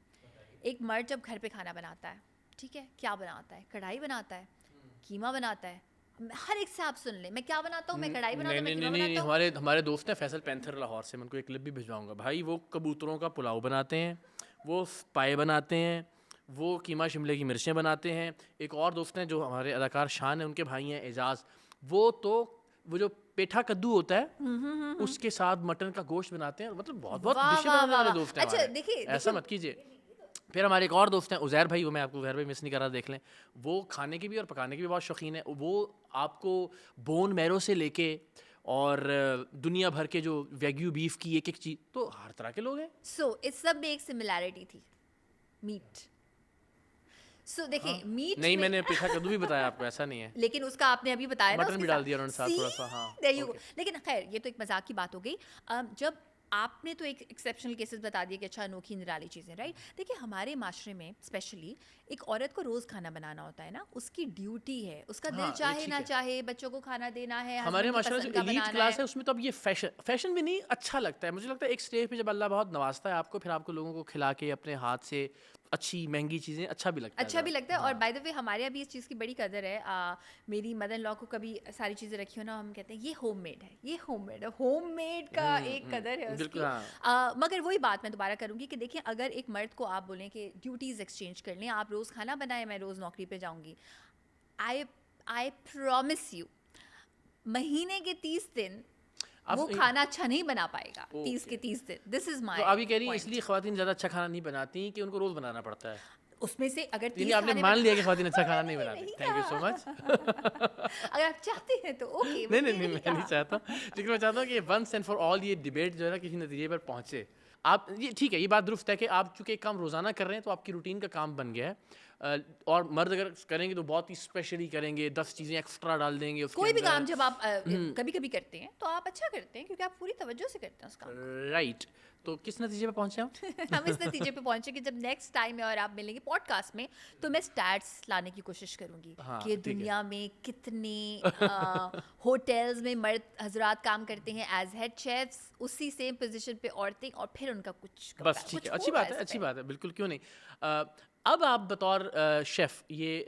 ایک مرد جب گھر پہ کھانا بناتا ہے, ٹھیک ہے, کیا بناتا ہے؟ کڑھائی بناتا ہے, قیمہ بناتا ہے. ہر ایک سے آپ سن لیں, میں کیا بناتا ہوں, میں کڑھائی بناتا ہوں, میں قیمہ بناتا ہوں. ہمارے دوست ہیں فیصل پینتھر لاہور سے, میں ان کو ایک کلپ بھی بھجواؤں گا. بھائی وہ کبوتروں کا پلاؤ بناتے ہیں, وہ پائے بناتے ہیں, وہ قیمہ شملے کی مرچیں بناتے ہیں. ایک اور دوست ہیں جو ہمارے اداکار شان ہیں, ان کے بھائی ہیں اعجاز, وہ جو پیٹھا کدو ہوتا ہے اس کے ساتھ مٹن کا گوشت بناتے ہیں. مطلب بہت ڈشیں بنانے والے دوست ہیں ہمارے, ایسا مت کیجیے. پھر ہمارے ایک اور دوست ہیں عزیر بھائی, وہ میں آپ کو عزیر بھائی مس نہیں کر رہا, دیکھ لیں. وہ کھانے کی بھی اور پکانے کی بھی بہت شوقین ہے. وہ آپ کو بون میرو سے لے کے اور دنیا بھر کے جو ویگیو بیف کی ایک ایک چیز, تو ہر طرح کے لوگ ہیں. سو اس سب میں ایک سملیرٹی تھی, میٹ. سو دیکھیں میٹ نہیں, میں نے پیٹھا کدو بھی بتایا آپ کو, ایسا نہیں ہے, لیکن اس کا آپ نے ابھی بتایا نا, مٹن بھی ڈال دیا انہوں نے ساتھ تھوڑا سا. ہاں لیکن خیر یہ تو ایک مذاق کی بات ہو گئی. جب آپ نے تو ایک ایکسیپشنل کیسز بتا دیے کہ اچھا انوکھی نرالی چیزیں, رائٹ. دیکھیے ہمارے معاشرے میں اسپیشلی ایک عورت کو روز کھانا بنانا ہوتا ہے نا, اس کی ڈیوٹی ہے, اس کا دل چاہے نہ چاہے بچوں کو کھانا دینا ہے. ہمارے معاشرے میں جو ایلیٹ کلاس ہے اس میں تو اب یہ فیشن بھی نہیں اچھا لگتا ہے. مجھے لگتا ہے ایک اسٹیج پہ جب اللہ بہت نوازتا ہے آپ کو, پھر آپ کو لوگوں کو کھلا کے اپنے ہاتھ سے اچھی مہنگی چیزیں اچھا بھی لگتا ہے. اور بائی دا وے ہمارے یہاں بھی اس چیز کی بڑی قدر ہے. میری مدر ان لا کو کبھی ساری چیزیں رکھی ہو نا, ہم کہتے ہیں یہ ہوم میڈ ہے, یہ ہوم میڈ ہے. ہوم میڈ کا ایک قدر ہے اس کی. مگر وہی بات میں دوبارہ کروں گی کہ دیکھیں اگر ایک مرد کو آپ بولیں کہ ڈیوٹیز ایکسچینج کر لیں, آپ روز کھانا بنائیں, میں روز نوکری پہ جاؤں گی, آئی پرومس یو مہینے کے 30 دن وہ کھانا اچھا نہیں بنا پائے گا. 30 کے 30 دن. دس از مائی. تو ابھی کہہ رہی ہیں اس لیے خواتین زیادہ اچھا کھانا نہیں بناتی کہ ان کو روز بنانا پڑتا ہے. اس میں سے اگر آپ نے مان لیا کہ خواتین اچھا کھانا نہیں بناتی. تھینک یو سو مچ. اگر آپ چاہتے ہیں تو اوکے. نہیں میں نہیں چاہتا, لیکن میں چاہتا ہوں کہ ونس اینڈ فار آل یہ ڈبیٹ جو ہے نا کسی نتیجے پر پہنچے. آپ یہ ٹھیک ہے, یہ بات درست ہے کہ آپ چونکہ ایک کام روزانہ کر رہے ہیں تو آپ کی روٹین کا کام بن گیا ہے, اور مرد اگر کریں گے تو بہت ہی اسپیشلی کریں گے, 10 چیزیں ایکسٹرا ڈال دیں گے. کوئی بھی کام جب آپ کبھی کبھی کرتے ہیں تو آپ اچھا کرتے ہیں کیونکہ آپ پوری توجہ سے کرتے ہیں اس کام. رائٹ. تو کس نتیجے پہ پہنچے ہم اس نتیجے پہ پہنچے کہ جب نیکسٹ ٹائم اور آپ ملیں گے پوڈ کاسٹ میں تو میں اسٹیٹس لانے کی کوشش کروں گی کہ دنیا میں کتنے ہوٹلز میں مرد حضرات کام کرتے ہیں ایز ہیڈ شیفس, اسی سیم پوزیشن پہ عورتیں, اور پھر ان کا کچھ بس ٹھیک ہے. اچھی بات ہے, بالکل, کیوں نہیں. اب آپ بطور شیف یہ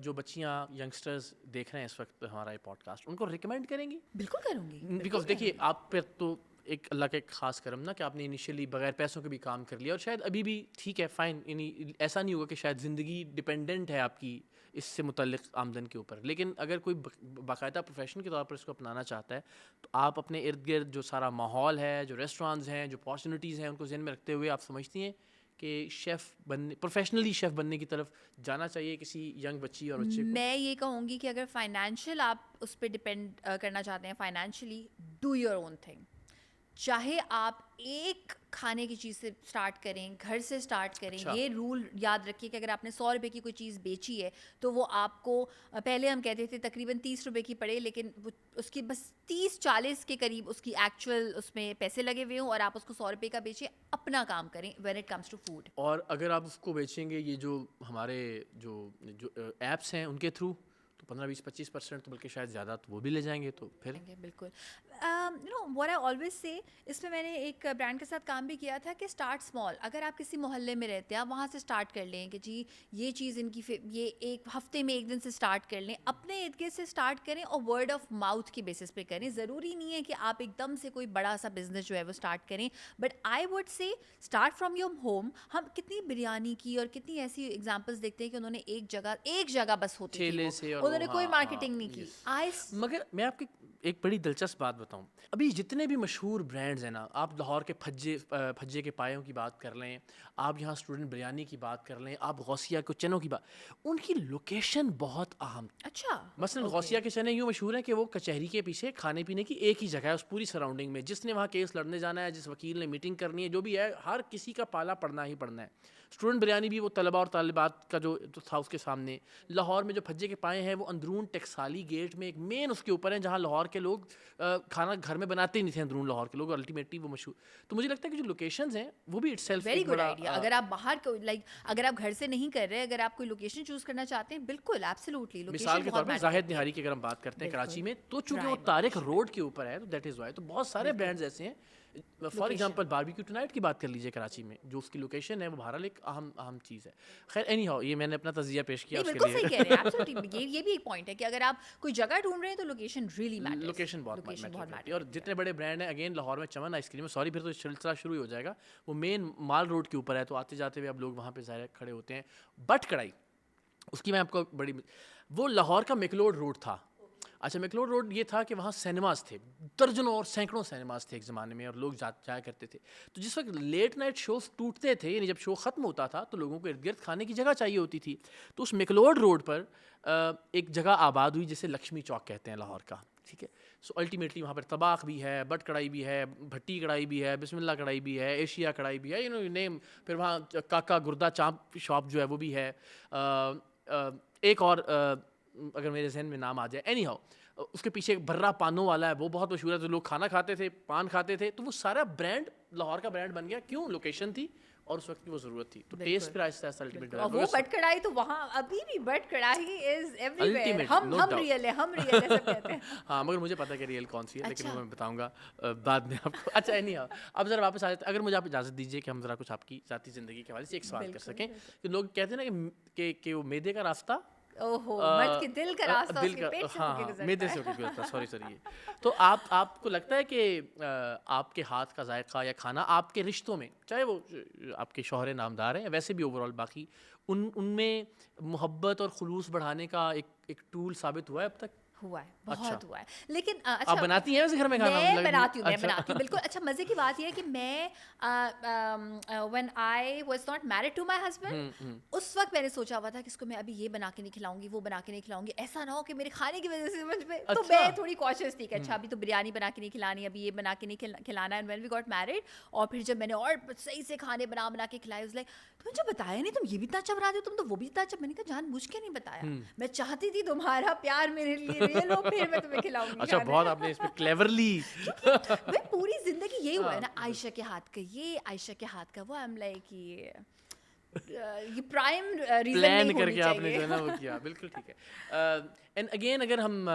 جو بچیاں ینگسٹرز دیکھ رہے ہیں اس وقت ہمارا یہ پوڈ کاسٹ, ان کو ریکمینڈ کریں گی؟ بالکل کروں گی. بیکاز دیکھیے آپ پہ تو ایک اللہ کا ایک خاص کرم نا کہ آپ نے انیشیلی بغیر پیسوں کے بھی کام کر لیا, اور شاید ابھی بھی ٹھیک ہے, فائن, یعنی ایسا نہیں ہوگا کہ شاید زندگی ڈپینڈنٹ ہے آپ کی اس سے متعلق آمدن کے اوپر, لیکن اگر کوئی باقاعدہ پروفیشن کے طور پر اس کو اپنانا چاہتا ہے تو آپ اپنے ارد گرد جو سارا ماحول ہے, جو ریسٹورانٹس ہیں, جو اپارچونیٹیز ہیں, ان کو ذہن میں رکھتے ہوئے آپ سمجھتی ہیں کہ شیف بننے, پروفیشنلی شیف بننے کی طرف جانا چاہیے کسی ینگ بچی اور بچے کو؟ میں یہ کہوں گی کہ اگر فائنینشیل آپ اس پہ ڈپینڈ کرنا چاہتے ہیں, financially do your own thing. چاہے آپ ایک کھانے کی چیز سے اسٹارٹ کریں, گھر سے اسٹارٹ کریں. یہ رول یاد رکھیے کہ اگر آپ نے 100 روپے کی کوئی چیز بیچی ہے تو وہ آپ کو, پہلے ہم کہتے تھے تقریباً 30 روپے کی پڑے, لیکن اس کی بس 30-40 کے قریب اس کی ایکچوئل اس میں پیسے لگے ہوئے ہوں, اور آپ اس کو 100 روپے کا بیچیں. اپنا کام کریں when it comes to food. اور اگر آپ اس کو بیچیں گے یہ جو ہمارے جو ایپس ہیں ان کے تھرو, تو 15-20-25% تو بلکہ شاید زیادہ تو وہ بھی لے جائیں گے. تو پھر بالکل you know what I always say, اس میں نے ایک برانڈ کے ساتھ کام بھی کیا تھا کہ اسٹارٹ اسمال. اگر آپ کسی محلے میں رہتے ہیں آپ وہاں سے اسٹارٹ کر لیں کہ جی یہ چیز ان کی یہ ایک ہفتے میں ایک دن سے اسٹارٹ کر لیں, اپنے ارد گرد سے اسٹارٹ کریں اور ورڈ آف ماؤتھ کی بیسس پہ کریں. ضروری نہیں ہے کہ آپ ایک دم سے کوئی بڑا سا بزنس جو ہے وہ اسٹارٹ کریں, but I would say start from your home. ہم کتنی بریانی کی اور کتنی ایسی ایگزامپلس دیکھتے ہیں کہ انہوں نے ایک جگہ بس ہوتی تھی, انہوں نے کوئی مارکیٹنگ نہیں کی. مگر میں آپ کی ایک بڑی دلچسپ بات بتاؤں, ابھی جتنے بھی مشہور برانڈز ہیں نا, آپ لاہور کے پھجے کے پایوں کی بات کر لیں, آپ یہاں اسٹوڈنٹ بریانی کی بات کر لیں, آپ غوثیہ کے چنوں کی بات, ان کی لوکیشن بہت اہم. اچھا, مثلاً غوثیہ کے چنے یوں مشہور ہیں کہ وہ کچہری کے پیچھے کھانے پینے کی ایک ہی جگہ ہے اس پوری سراؤنڈنگ میں. جس نے وہاں کیس لڑنے جانا ہے, جس وکیل نے میٹنگ کرنی ہے, جو بھی ہے, ہر کسی کا پالا پڑنا ہی پڑنا ہے. اسٹوڈنٹ بریانی بھی وہ طلباء اور طالبات کا جو تھا اس کے سامنے. لاہور میں جو پھجے کے پائے ہیں وہ اندرون ٹیکسالی گیٹ میں ایک مین اس کے اوپر ہیں, جہاں لاہور کے لوگ کھانا گھر میں بناتے ہی نہیں تھے, اندرون لاہور کے لوگ, الٹیمیٹلی وہ مشہور. تو مجھے لگتا ہے کہ جو لوکیشنز ہیں وہ بھی it self very good idea. اگر آپ باہر لائک اگر آپ گھر سے نہیں کر رہے, اگر آپ کوئی لوکیشن چوز کرنا چاہتے ہیں, بالکل ایبسلیوٹلی. مثال کے طور پر زاہد نہاری کی اگر ہم بات کرتے ہیں کراچی میں, تو چونکہ وہ طارق روڈ کے اوپر ہے, تو دیٹ از وائی. تو بہت سارے برانڈز ایسے ہیں, فار ایگزامپل باربیکیو ٹونائٹ کی بات کر لیجیے کراچی میں, جو اس کی لوکیشن ہے وہ بہرحال ایک اہم چیز ہے. خیر اینی ہاؤ, یہ میں نے اپنا تجزیہ پیش کیا. بالکل صحیح کہہ رہے ہیں, ایبسلیوٹلی. یہ بھی ایک پوائنٹ ہے کہ اگر آپ کوئی جگہ ڈھونڈ رہے ہیں تو لوکیشن ریئلی میٹرز. لوکیشن بہت میٹر کرتی ہے. اور جتنے بڑے برانڈ ہیں, اگین لاہور میں چمن آئس کریم, سوری پھر تو سلسلہ شروع ہی ہو جائے گا, وہ مین مال روڈ کے اوپر ہے, تو آتے جاتے ہوئے اب لوگ وہاں پہ ظاہر کھڑے ہوتے ہیں. بٹ کڑائی, اس کی میں آپ کو بڑی, وہ لاہور کا میکلوڈ روڈ تھا. اچھا, میکلوڈ روڈ یہ تھا کہ وہاں سینماز تھے, درجنوں اور سینکڑوں سینماز تھے ایک زمانے میں, اور لوگ جایا کرتے تھے. تو جس وقت لیٹ نائٹ شوز ٹوٹتے تھے, یعنی جب شو ختم ہوتا تھا, تو لوگوں کو ارد گرد کھانے کی جگہ چاہیے ہوتی تھی. تو اس میکلوڈ روڈ پر ایک جگہ آباد ہوئی جسے لکشمی چوک کہتے ہیں لاہور کا, ٹھیک ہے. سو الٹیمیٹلی وہاں پر طباخ بھی ہے, بٹ کڑھائی بھی ہے, بھٹی کڑھائی بھی ہے, بسم اللہ کڑھائی بھی ہے, ایشیا کڑھائی بھی ہے, یو نو نیم. پھر وہاں کاکا گردہ چاپ شاپ جو ہے وہ بھی ہے. ایک اور اگر میرے ذہن میں نام آ جائے, اینی ہاؤ, اس کے پیچھے ایک برا پانوں والا ہے, وہ بہت مشہور ہے. تو لوگ کھانا کھاتے تھے, پان کھاتے تھے, تو وہ سارا برانڈ لاہور کا برانڈ بن گیا. کیوں؟ لوکیشن تھی اور اس وقت کی وہ ضرورت تھی. تو ٹیسٹ پھر آہستہ آہستہ الٹیمیٹ وہ بٹ کڑھائی تو وہاں ابھی بھی بٹ کڑھائی از ایوری ویئر. ہم ریئل ہے, ہم ریئل ہے سب کہتے ہیں. ہاں, مگر مجھے پتا ہے کہ ریئل کون سی ہے, لیکن وہ میں بتاؤں گا بعد میں آپ کو. اچھا نہیں, اب ذرا واپس آ جاتے, اگر مجھے آپ اجازت دیجیے کہ ہم ذرا کچھ آپ کی ذاتی زندگی کے حوالے سے ایک سوال کر سکیں. کہ لوگ کہتے ہیں نا کہ وہ میدے کا راستہ, مرد کے دل کا راستہ اس کے پیٹ سے ہو کے گزرتا ہے. میدے سے ہو کے گزرتا ہے, سوری. تو آپ کو لگتا ہے کہ آپ کے ہاتھ کا ذائقہ یا کھانا آپ کے رشتوں میں, چاہے وہ آپ کے شوہر نامدار ہیں, ویسے بھی اوور آل باقی, ان میں محبت اور خلوص بڑھانے کا ایک ٹول ثابت ہوا ہے اب تک؟ ہوا ہے, بہت ہوا ہے. لیکن آپ بناتی ہیں ویسے گھر میں کھانا؟ میں بناتی ہوں بالکل. اچھا, مزے کی بات یہ ہے کہ میں when I was not married to my husband, اس وقت میں نے سوچا ہوا تھا کہ اس کو میں ابھی یہ بنا کے نہیں کھلاؤں گی, وہ بنا کے نہیں کھلاؤں گی, ایسا نہ ہو کہ میرے کھانے کی وجہ سے مجھ پہ. تو میں تھوڑی کوشش تھی کہ اچھا ابھی تو بریانی بنا کے نہیں کھلانی, ابھی یہ بنا کے نہیں کھلانا. And when we got married, اور پھر جب میں نے اور صحیح سے کھانے بنا کے کھلائے, اس لائک تم جو بتایا نہیں, تم یہ بھی اتنا اچھا بنا دو, تم تو وہ بھی اتنا اچھا. میں نے کہا جان بوجھ کے نہیں بتایا, میں چاہتی تھی تمہارا پیار میرے لیے ریئل ہو, پھر میں تمہیں کھلاؤں گی. اچھا, بہت آپ نے اس پہ کلیورلی, میں پوری زندگی یہی ہوا ہے نا, عائشہ کے ہاتھ کا یہ, عائشہ کے ہاتھ کا وہ, آئی ایم لائک یہ پرائم ریزن پلان کر کے آپ نے جو ہے نا وہ کیا. بالکل ٹھیک ہے. اینڈ اگین اگر ہم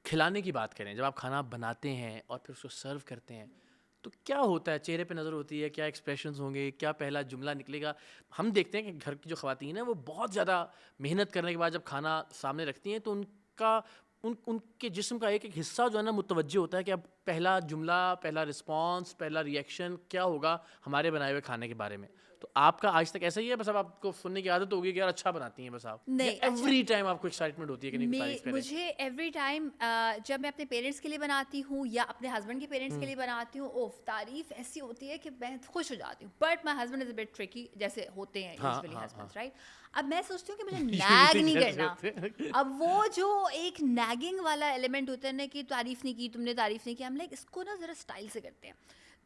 کھلانے کی بات کریں, جب آپ کھانا بناتے ہیں اور پھر اس کو سرو کرتے ہیں, تو کیا ہوتا ہے, چہرے پہ نظر ہوتی ہے, کیا ایکسپریشنز ہوں گے, کیا پہلا جملہ نکلے گا؟ ہم دیکھتے ہیں کہ گھر کی جو خواتین ہیں وہ بہت زیادہ محنت کرنے کے بعد جب کھانا سامنے رکھتی ہیں, تو ان کے جسم کا ایک حصہ جو ہے نا متوجہ ہوتا ہے کہ اب پہلا جملہ, پہلا رسپانس, پہلا ریئیکشن کیا ہوگا ہمارے بنائے ہوئے کھانے کے بارے میں. تو آپ کا آج تک ایسا ہی ہے, بس اب آپ کو سننے کی عادت ہوگی کہ یار اچھا بناتی ہیں بس آپ؟ نہیں, ایوری ٹائم آپ کو ایکسائٹمنٹ ہوتی ہے کہ نہیں تعریف کریں؟ مجھے ایوری ٹائم جب میں اپنے پیرنٹس کے لیے بناتی ہوں یا اپنے ہسبینڈ کے پیرنٹس کے لیے بناتی ہوں, اوف, تعریف ایسی ہوتی ہے کہ میں خوش ہو جاتی ہوں. But my husband is a bit tricky, جیسے ہوتے ہیں یوزولی ہسبینڈس, رائٹ؟ اب میں سوچتی ہوں کہ مجھے نیگ نہیں کرنا. اب وہ جو ایک نیگنگ والا ایلیمنٹ ہوتا ہے نا کہ تعریف نہیں کی, تم نے تعریف نہیں کی, ہم لائک اس کو نا ذرا اسٹائل سے کرتے ہیں.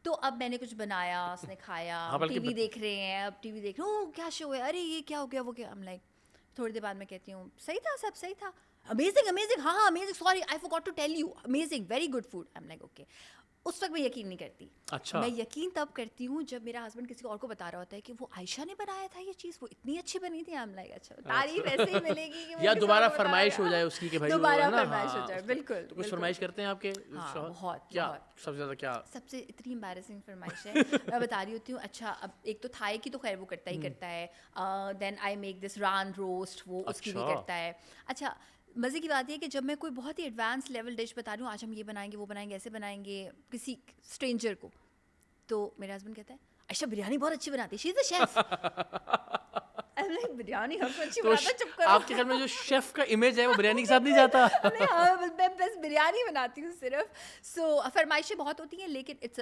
تو اب میں نے کچھ بنایا, اس نے کھایا, ٹی وی دیکھ رہے ہیں, اب ٹی وی دیکھ رہے ہیں, کیا شو ہے, ارے یہ کیا ہو گیا, وہ کیا. ہم لائک تھوڑی دیر بعد میں کہتی ہوں صحیح تھا, سب صحیح تھا, امیزنگ, ہاں amazing, sorry I forgot to tell you, amazing, very good food. I am like okay. اس وقت میں یقین نہیں کرتی. اچھا. میں یقین تب کرتی ہوں جب میرا ہسبینڈ کسی اور کو بتا رہا ہوتا ہے کہ وہ عائشہ نے بنایا تھا یہ چیز, وہ اتنی اچھی بنی تھی. I'm like اچھا تعریف ایسے ہی ملے گی کہ یا دوبارہ فرمائش ہو جائے اس کی کہ بھائی دوبارہ فرمائش ہو جائے. بالکل. تو کچھ فرمائش کرتے ہیں آپ کے شوہر؟ بہت. کیا سب سے زیادہ کیا سب سے اتنی امبیرسنگ فرمائش ہے میں بتا رہی ہوتی ہوں. اچھا اب ایک تو تھائی کی تو خیر وہ کرتا ہی کرتا ہے. دین I make this run roast, وہ اس کی بھی کرتا ہے. اچھا مزے کی بات یہ ہے کہ جب میں کوئی بہت ہی ایڈوانس لیول ڈش بتا رہی ہوں, آج ہم یہ بنائیں گے وہ بنائیں گے ایسے بنائیں گے کسی اسٹرینجر کو, تو میرا ہسبینڈ کہتا ہے اچھا بریانی بہت اچھی بناتی ہے, شی از اے شیف. بریانی ہم اچھی بناتا, چپ کرو. آپ کے گھر میں جو شیف کا امیج ہے وہ بریانی کے ساتھ نہیں جاتا؟ میں بس بریانی بناتی ہوں صرف. سو فرمائشیں بہت ہوتی ہیں, لیکن it's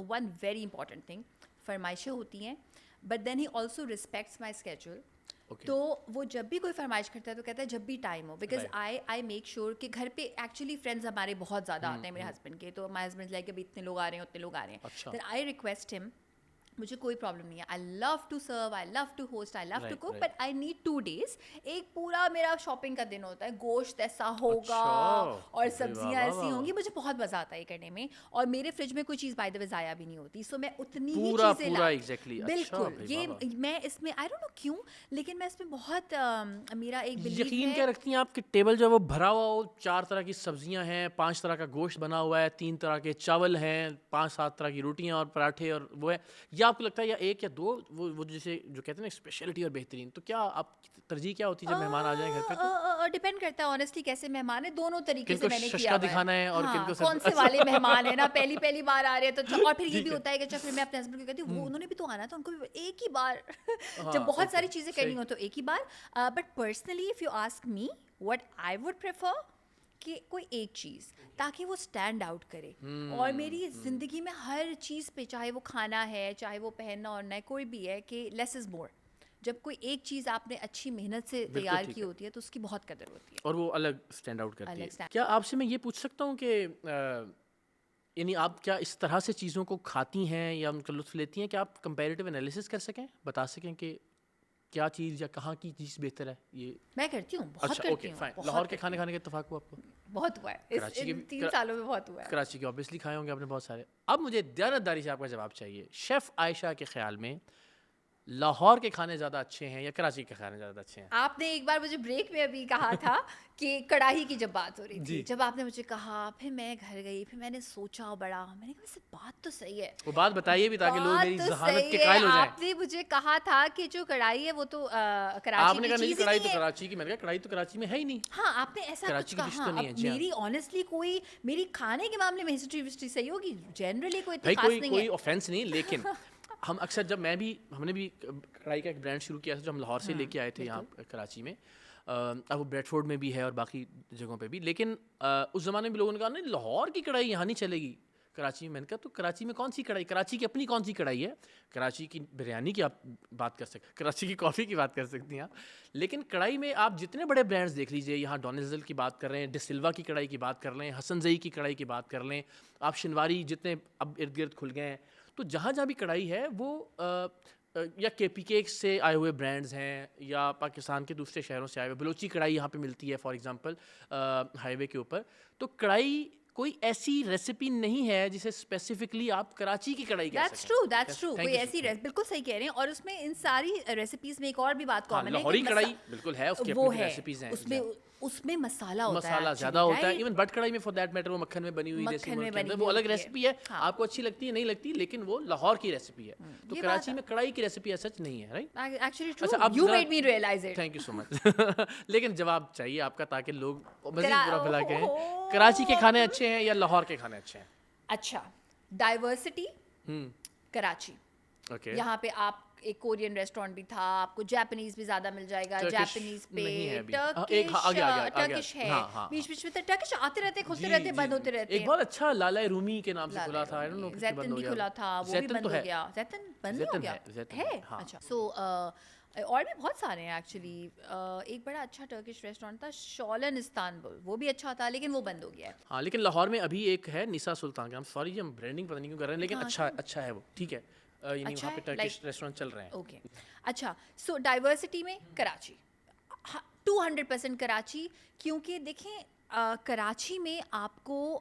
one very important thing. فرمائشیں ہوتی ہیں but then he also respects my schedule. تو وہ جب بھی کوئی فرمائش کرتا ہے تو کہتا ہے جب بھی time who, because I make sure کہ گھر پہ ایکچولی فرینڈز ہمارے بہت زیادہ آتے ہیں میرے ہسبینڈ کے, تو مائی ہسبینڈ لائک ابھی اتنے لوگ آ رہے ہیں اتنے لوگ آ رہے ہیں. دین آئی ریکویسٹ ہم, مجھے کوئی پرابلم نہیں ہے, I love to serve, I love to host, I love to cook, but I need 2 days. ایک پورا میرا شاپنگ کا دن ہوتا ہے, گوشت ایسا ہوگا اور سبزیاں ایسی ہوں گی, مجھے بہت مزہ آتا ہے یہ کرنے میں. اور میرے فریج میں کوئی چیز بائی دا وے ضائع بھی نہیں ہوتی, سو میں اتنی ہی چیزیں لاتی. بالکل. یہ میں اس میں آئی ڈونٹ نو کیوں, لیکن میں اس میں بہت میرا ایک بلیف ہے. یقین کیا رکھتی ہیں آپ کہ ٹیبل جو ہے وہ بھرا ہوا ہو, 4 طرح کی سبزیاں ہیں, 5 طرح کا گوشت بنا ہوا ہے, 3 طرح کے چاول ہیں, 5-7 طرح کی روٹیاں اور پراٹھے اور وہ ہے, یا آپ کو لگتا ہے یا ایک یا 2 وہ جیسے جو کہتے ہیں نا اسپیشلٹی اور بہترین, تو کیا آپ کی ترجیح کیا ہوتی ہے جب مہمان آ جائیں گھر پہ؟ تو ڈیپینڈ کرتا ہے آنیسٹلی کیسے مہمان ہے, دونوں طریقے سے میں نے کیا دکھانا ہے اور کون سے والے مہمان ہیں نا, پہلی بار آ رہے ہیں تو. اور پھر یہ بھی ہوتا ہے کہ پھر میں اپنے ہسبینڈ کو کہتی ہوں وہ انہوں نے بھی تو آنا تھا, ان کو بھی ایک ہی بار, جب بہت ساری چیزیں کرنی ہو تو ایک ہی بار. But personally if you ask me what I would prefer کہ کوئی ایک چیز تاکہ وہ اسٹینڈ آؤٹ کرے. اور میری زندگی میں ہر چیز پہ, چاہے وہ کھانا ہے, چاہے وہ پہننا اڑنا ہے, کوئی بھی ہے, کہ لیس از مور. جب کوئی ایک چیز آپ نے اچھی محنت سے تیار کی ہوتی ہے تو اس کی بہت قدر ہوتی ہے اور وہ الگ اسٹینڈ آؤٹ کرتی ہے. کیا آپ سے میں یہ پوچھ سکتا ہوں کہ یعنی آپ کیا اس طرح سے چیزوں کو کھاتی ہیں یا ان کا لطف لیتی ہیں کہ آپ کمپیریٹیو انالیسس کر سکیں, بتا سکیں کہ کیا چیز یا کہاں کی چیز بہتر ہے؟ یہ میں کرتی ہوں, بہت کرتی ہوں. لاہور کے کھانے کا اتفاق ہوا آپ کو؟ بہت ہوا ہے, اس 3 سالوں میں بہت ہوا ہے. کراچی کے اوبیسلی کھائے ہوں گے آپ نے بہت سارے. اب مجھے دیانتداری سے آپ کا جواب چاہیے, شیف عائشہ کے خیال میں لاہور کے کھانے زیادہ اچھے ہیں یا کراچی کے کھانے زیادہ اچھے ہیں؟ آپ نے ایک بار مجھے بریک میں ابھی کہا تھا کہ کڑاہی کی جب بات ہو رہی تھی, جب آپ نے مجھے کہا, پھر میں گھر گئی, پھر میں نے سوچا بڑا, میں نے کہا ویسے بات تو صحیح ہے. وہ بات بتائیے بھی تاکہ لوگ میری ذہانت کے قائل ہو جائیں. آپ نے مجھے کہا تھا کہ جو کڑاہی ہے وہ تو کراچی آپ نے کہا نہیں کڑاہی تو کراچی کی, میں نے کہا کڑاہی تو کراچی میں ہے ہی نہیں. ہاں آپ نے ایسا کچھ کہا. میری آنیسٹلی کوئی میری کھانے کے معاملے میں ہسٹری صحیح ہوگی, جنرلی کوئی اتنی خاص نہیں ہے. کوئی آفینس نہیں, لیکن ہم اکثر جب ہم نے بھی کڑائی کا ایک برانڈ شروع کیا تھا جو ہم لاہور سے لے کے آئے تھے یہاں کراچی میں, اب وہ بریڈ فورڈ میں بھی ہے اور باقی جگہوں پہ بھی, لیکن اس زمانے میں لوگوں نے کہا نہیں لاہور کی کڑائی یہاں نہیں چلے گی کراچی میں. میں نے کہا تو کراچی میں کون سی کڑائی, کراچی کی اپنی کون سی کڑائی ہے؟ کراچی کی بریانی کی آپ بات کر سکتے, کراچی کی کافی کی بات کر سکتی ہیں آپ, لیکن کڑائی میں آپ جتنے بڑے برانڈز دیکھ لیجیے, یہاں ڈونیزل کی بات کر رہے ہیں, ڈسلوا کی کڑائی کی بات کر لیں, حسن زئی کی کڑائی کی بات کر لیں, آپ شنواری جتنے اب ارد گرد کھل گئے ہیں, تو جہاں جہاں بھی کڑائی ہے وہ یا کے پی کے سے آئے ہوئے برانڈز ہیں یا پاکستان کے دوسرے شہروں سے آئے ہوئے. بلوچی کڑائی یہاں پہ ملتی ہے فار ایگزامپل ہائی وے کے اوپر. تو کڑائی کوئی ایسی ریسیپی نہیں ہے جسے اسپیسیفکلی آپ کراچی کی کڑائی کہہ سکیں. That's true. کوئی ایسی بالکل صحیح کہہ رہے ہیں. اور اس میں ان ساری ریسیپیز میں ایک اور بھی بات کامن ہے, لاہوری کڑائی بالکل ہے, اس کی اپنی ریسیپیز ہیں, اس میں مسالہ ہوتا ہے, مسالہ زیادہ ہوتا ہے. ایون بٹ کڑائی میں فار دیٹ میٹر وہ مکھن میں بنی ہوئی ریسیپی, وہ الگ ریسیپی ہے, آپ کو اچھی لگتی ہے نہیں لگتی, لیکن وہ لاہور کی ریسیپی ہے. تو کراچی میں کڑائی کی ریسیپی سچ نہیں ہے, right? Actually true, you made me realise it. Thank you so much. لیکن جواب چاہیے آپ کا تاکہ لوگ مزید برا بھلا کہیں, کراچی کے کھانے اچھے ہیں یا لاہور کے کھانے اچھے ہیں؟ اچھا, ڈائیورسٹی کراچی. یہاں پہ آپ ایک کورین ریسٹورینٹ بھی تھا, آپ کو جاپنیز بھی زیادہ مل جائے گا, جاپنیز پہ ٹرکش ہے, بیچ بیچ میں ٹرکش آتے رہتے, کھلتے رہتے, بند ہوتے رہتے. ایک بہت اچھا لالا رومی کے نام سے کھلا تھا, زیتن بھی کھلا تھا, وہ بھی بند ہو گیا. زیتن بند ہو گیا ہے. اچھا, سو اور بھی بہت سارے ہیں ایکچولی. ایک بڑا اچھا ٹرکش ریسٹورینٹ تھا شولن استانبول, وہ بھی اچھا تھا, لیکن وہ بند ہو گیا ہے. ہاں, لیکن لاہور میں ابھی ایک ہے نسا سلطان کا, سوری ہم برانڈنگ پتہ نہیں کیوں کر رہے ہیں, لیکن اچھا ہے وہ, ٹھیک ہے, یعنی وہاں پہ ٹرکش ریسٹورینٹ چل رہے ہیں. اوکے, اچھا. سو ڈائیورسٹی میں کراچی 200% کراچی, کیونکہ دیکھیں کراچی میں آپ کو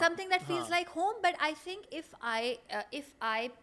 something that feels like home. But I think if I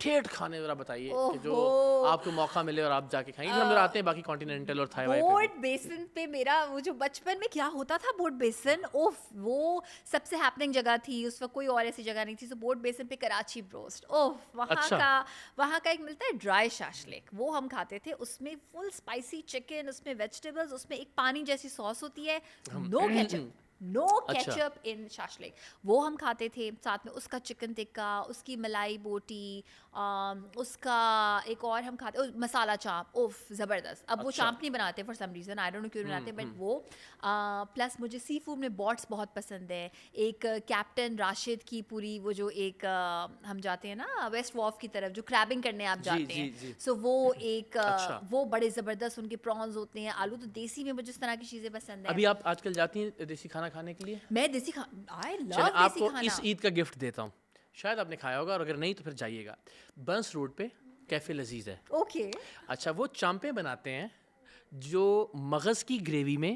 tat کھانے ذرا بتائیے کہ جو آپ کو موقع ملے اور آپ جا کے کھائیں. ہم ذرا آتے ہیں باقی کانٹیننٹل اور تھائی وائی. بورڈ بیسن پہ میرا وہ جو بچپن میں کیا ہوتا تھا, بورڈ بیسن اوف, وہ سب سے ہیپننگ جگہ تھی اس وقت, کوئی اور ایسی جگہ نہیں تھی. سو بورڈ بیسن پہ کراچی بروسٹ, اوف, وہاں کا ایک ملتا ہے ڈرائی شاشلیک, وہ ہم کھاتے تھے. اس میں فل اسپائسی چکن, اس میں ویجیٹیبلز, اس میں ایک پانی جیسی سوس ہوتی ہے, نو کیچپ ان شاشلیک, وہ ہم کھاتے تھے. ساتھ میں اس کا چکن ٹکا, اس کی ملائی بوٹی, اس کا ایک اور ہم کھاتے مسالہ چاپ, اوف زبردست. اب وہ چاپ نہیں بناتے for some reason, I don't know کیوں بناتے, بٹ وہ پلس مجھے سی فوڈ میں بوٹس بہت پسند ہے. ایک کیپٹن راشد کی پوری وہ جو ایک ہم جاتے ہیں نا ویسٹ واف کی طرف جو کریبنگ کرنے آپ جاتے ہیں, سو وہ ایک وہ بڑے زبردست ان کے پرانز ہوتے ہیں, آلو. تو دیسی میں مجھے اس طرح کی چیزیں پسند ہیں. ابھی آپ آج کل جاتی ہیں دیسی کھانا کھانے کے لیے؟ میں دیسی آئی لو دیسی کھانا. آپ کو اس عید کا گفٹ دیتا ہوں, شاید آپ نے کھایا ہوگا, اور اگر نہیں تو پھر جائیے گا. بنس روڈ پہ کیفے لذیذ ہے. اوکے, اچھا, وہ چامپیں بناتے ہیں جو مغز کی گریوی میں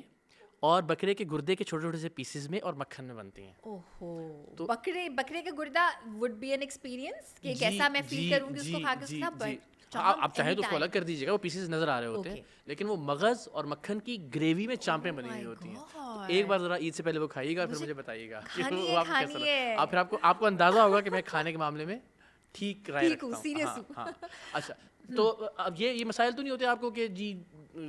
اور بکرے کے گردے کے چھوٹے چھوٹے سے پیسز میں اور مکھن میں بنتی ہیں. اوہو, بکرے کا گردہ وڈ بی این ایکسپیرینس کہ کیسا میں فیل کروں گی اس کو کھا کے. اس کا آپ چاہیں تو اس کو الگ کر دیجیے گا, وہ پیسز نظر آ رہے ہوتے ہیں, لیکن وہ مغز اور مکھن کی گریوی میں چامپیں بنی ہوئی ہوتی ہیں. ایک بار ذرا عید سے پہلے وہ کھائیے گا, پھر مجھے بتائیے گا کہ وہ آپ کو کیسا لگا. پھر آپ کو اندازہ ہوگا کہ میں کھانے کے معاملے میں ٹھیک رائے رکھتا ہوں. اچھا, تو اب یہ مسائل تو نہیں ہوتے آپ کو کہ جی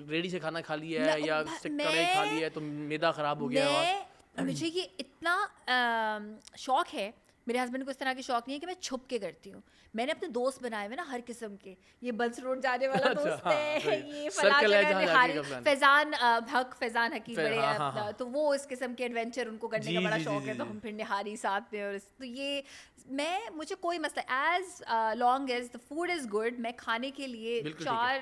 ریڈی سے کھانا کھا لیا ہے یا کڑے کھا لیا ہے تو معدہ خراب ہو گیا ہے؟ مجھے یہ اتنا شوق ہے, میرے ہسبینڈ کو اس طرح کی شوق نہیں ہے کہ میں چھپ کے کرتی ہوں. میں نے اپنے دوست بنائے ہوئے نا ہر قسم کے, یہ بنس روڈ جانے والا دوست ہے, یہ فلاں جگہ فیضان حقیق بڑے, تو وہ اس قسم کے ایڈونچر ان کو کرنے کا بڑا شوق ہے, تو ہم پھر نہاری ساتھ میں. اور تو یہ مجھے کوئی مسئلہ, as long as the food is good, میں کھانے کے لیے 4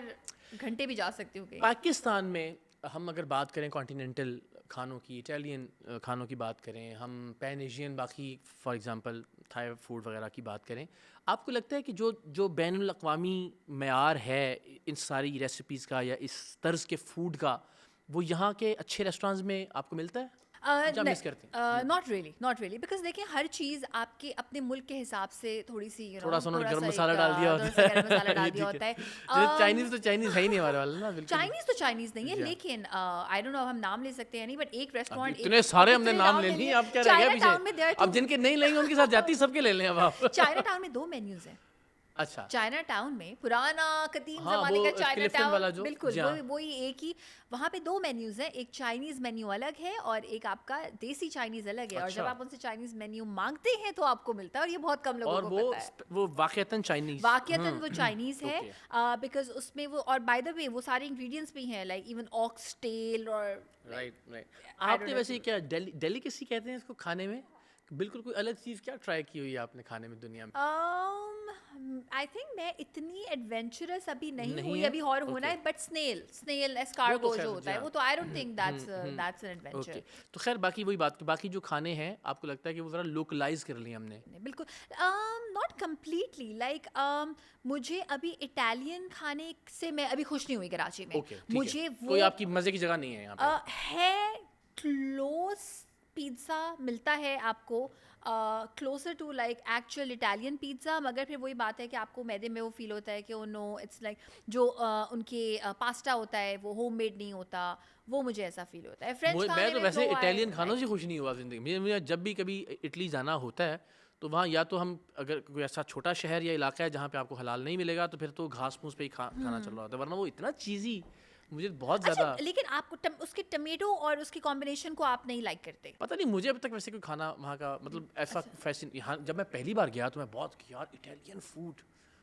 گھنٹے بھی جا سکتی ہوں. پاکستان میں ہم اگر بات کریں کانٹیننٹل کھانوں کی, اٹالین کھانوں کی بات کریں, ہم پین ایشین باقی فار ایگزامپل تھائی فوڈ وغیرہ کی بات کریں, آپ کو لگتا ہے کہ جو بین الاقوامی معیار ہے ان ساری ریسیپیز کا یا اس طرز کے فوڈ کا, وہ یہاں کے اچھے ریسٹورانٹس میں آپ کو ملتا ہے؟ ناٹ ریئلی بیکاز دیکھیں ہر چیز آپ کے اپنے ملک کے حساب سے تھوڑی سی تھوڑا سا گرم مسالہ ڈال دیا ہوتا ہے. چائنیز تو چائنیز ہے ہی نہیں ہمارے والا نا, چائنیز تو چائنیز نہیں ہے, لیکن آئی ڈونٹ نو ہم نام لے سکتے ہیں نہیں, بٹ ایک ریسٹورینٹ اتنے سارے ہم نے نام لے لیے, آپ کیا رہ گیا پیچھے؟ اب جن کے نہیں لیں گے ان کے ساتھ جاتی سب کے لے لیں اب آپ. چائنا ٹاؤن میں 2 مینیوز ہیں. اچھا, چائنا ٹاؤن میں پرانا قدیم زمانے کا چائنا ٹاؤن, بالکل وہی ایک ہی, وہاں پہ 2 مینیوز ہیں, ایک چائنیز مینیو الگ ہے اور ایک آپ کا دیسی چائنیز الگ ہے. اور جب آپ ان سے چائنیز مینیو مانگتے ہیں تو آپ کو ملتا ہے, اور یہ بہت کم لوگوں کو پتہ ہے. وہ واقعتاً وہ چائنیز ہے, بیکاز اس میں وہ, اور بائی دا وے وہ سارے انگریڈینٹس بھی ہیں, لائک ایون آکس ٹیل. اور آپ نے ویسے کیا ڈیلیکیسی کہتے ہیں اس کو کھانے میں, بالکل کوئی الگ چیز کیا ٹرائی کی ہوئی ہے آپ نے کھانے میں دنیا میں؟ آئی تھنک میں اتنی ایڈونچرس ابھی نہیں ہوئی, ابھی اور ہونا ہے, بٹ اسنیل اسکارگو جو ہوتا ہے وہ تو I don't think that's an adventure. تو خیر باقی وہی بات, باقی جو کھانے ہیں آپ کو لگتا ہے کہ وہ ذرا لوکلائز کر لیے ہم نے؟ بالکل ناٹ کمپلیٹلی, لائک مجھے ابھی اٹالین کھانے سے میں ابھی خوش نہیں ہوئی کراچی میں. مجھے کوئی آپ کی مزے کی جگہ نہیں ہے یہاں پہ؟ ہے کلوز پیزا ملتا ہے آپ کو, closer to like actual Italian pizza, مگر پھر وہی بات ہے کہ آپ کو میدے میں وہ فیل ہوتا ہے کہ نو اٹس لائک جو ان کے پاستا ہوتا ہے وہ ہوم میڈ نہیں ہوتا, وہ مجھے ایسا فیل ہوتا ہے. فرینچ میں تو ویسے اٹالین کھانوں سے خوش نہیں ہوا زندگی میں. مجھے جب بھی کبھی اٹلی جانا ہوتا ہے تو وہاں یا تو ہم اگر کوئی ایسا چھوٹا شہر یا علاقہ ہے جہاں پہ آپ کو حلال نہیں ملے گا تو پھر تو گھاس پھوس پہ ہی کھانا چل رہا ہوتا ہے, ورنہ وہ اتنا چیزی مجھے بہت زیادہ. لیکن آپ کو اس کے ٹمیٹو اور اس کی کمبینیشن کو آپ نہیں لائک کرتے؟ پتہ نہیں, مجھے اب تک ویسے کوئی کھانا وہاں کا مطلب ایسا فیشن, یہاں جب میں پہلی بار گیا تو میں بہت یار اٹالین فوڈ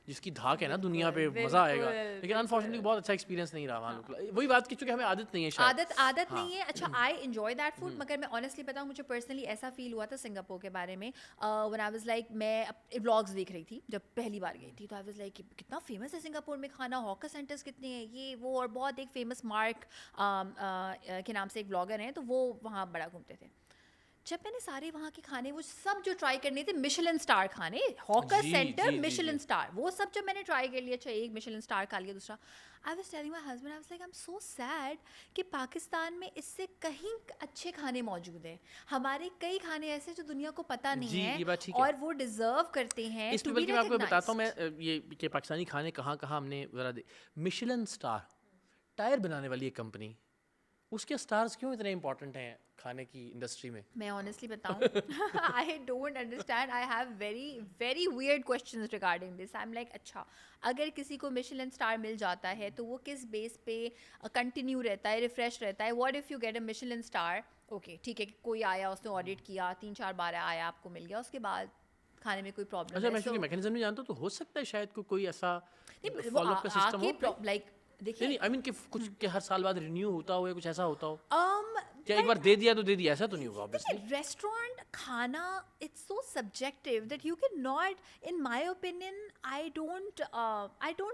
جس کی دھاک ہے نا دنیا پہ, مزہ آئے گا, لیکن انفارچونیٹلی بہت اچھا ایکسپیرینس نہیں رہا وہاں. وہی بات کہ چونکہ ہمیں عادت نہیں ہے, عادت نہیں ہے. اچھا, آئی انجوائے دیٹ فوڈ, مگر میں آنیسٹلی بتاؤں مجھے پرسنلی ایسا فیل ہوا تھا سنگاپور کے بارے میں, when I was like, میں ولاگس دیکھ رہی تھی جب پہلی بار گئی تھی, تو I was like کتنا فیمس ہے سنگاپور میں کھانا, ہاکر سینٹرز کتنے ہیں یہ وہ, اور بہت ایک فیمس مارک کے نام سے ایک بلاگر ہیں, تو وہ وہاں بڑا گھومتے تھے. جب میں نے سارے وہاں کے کھانے وہ سب جو ٹرائی کرنے تھے مشلن اسٹار کھانے, ہاکر سینٹر مشلن اسٹار, وہ سب جب میں نے ٹرائی کر لیا, اچھا ایک مشلن اسٹار کھا لیا, دوسرا, I was telling my husband, I was like I am so sad کہ پاکستان میں اس سے کہیں اچھے کھانے موجود ہیں. ہمارے کئی کھانے ایسے جو دنیا کو پتہ نہیں ہے اور وہ ڈیزرو کرتے ہیں. اس میں آپ کو بتاتا ہوں میں یہ کہ پاکستانی کھانے کہاں کہاں ہم نے ذرا مشلن اسٹار ٹائر بنانے والی ایک کمپنی, اس کے اسٹارز کیوں اتنے امپورٹنٹ ہیں کھانے کی انڈسٹری میں؟ میں آنیسٹلی بتاؤں, I don't understand, I have very very weird questions regarding this. I am like اچھا اگر کسی کو مشلن اسٹار مل جاتا ہے تو وہ کس بیس پہ کنٹینیو رہتا ہے, ریفریش رہتا ہے. What if you get a Michelin star, okay ٹھیک ہے کہ کوئی آیا, اس نے آڈٹ کیا, 3-4 بار آیا, آپ کو مل گیا, اس کے بعد کھانے میں کوئی پرابلم. اچھا میں میکینزم نہیں جانتا, تو ہو سکتا ہے شاید کوئی ایسا فالو اپ کا سسٹم ہو, لائک دیکھیے آئی مین کہ کچھ کہ ہر سال بعد رینیو ہوتا ہو یا کچھ ایسا ہوتا ہو, کیا ایک بار دے دیا تو دے دیا, ایسا تو نہیں ہوگا obviously. ریسٹورینٹ کھانا it's so subjective that you can not, in my opinion I don't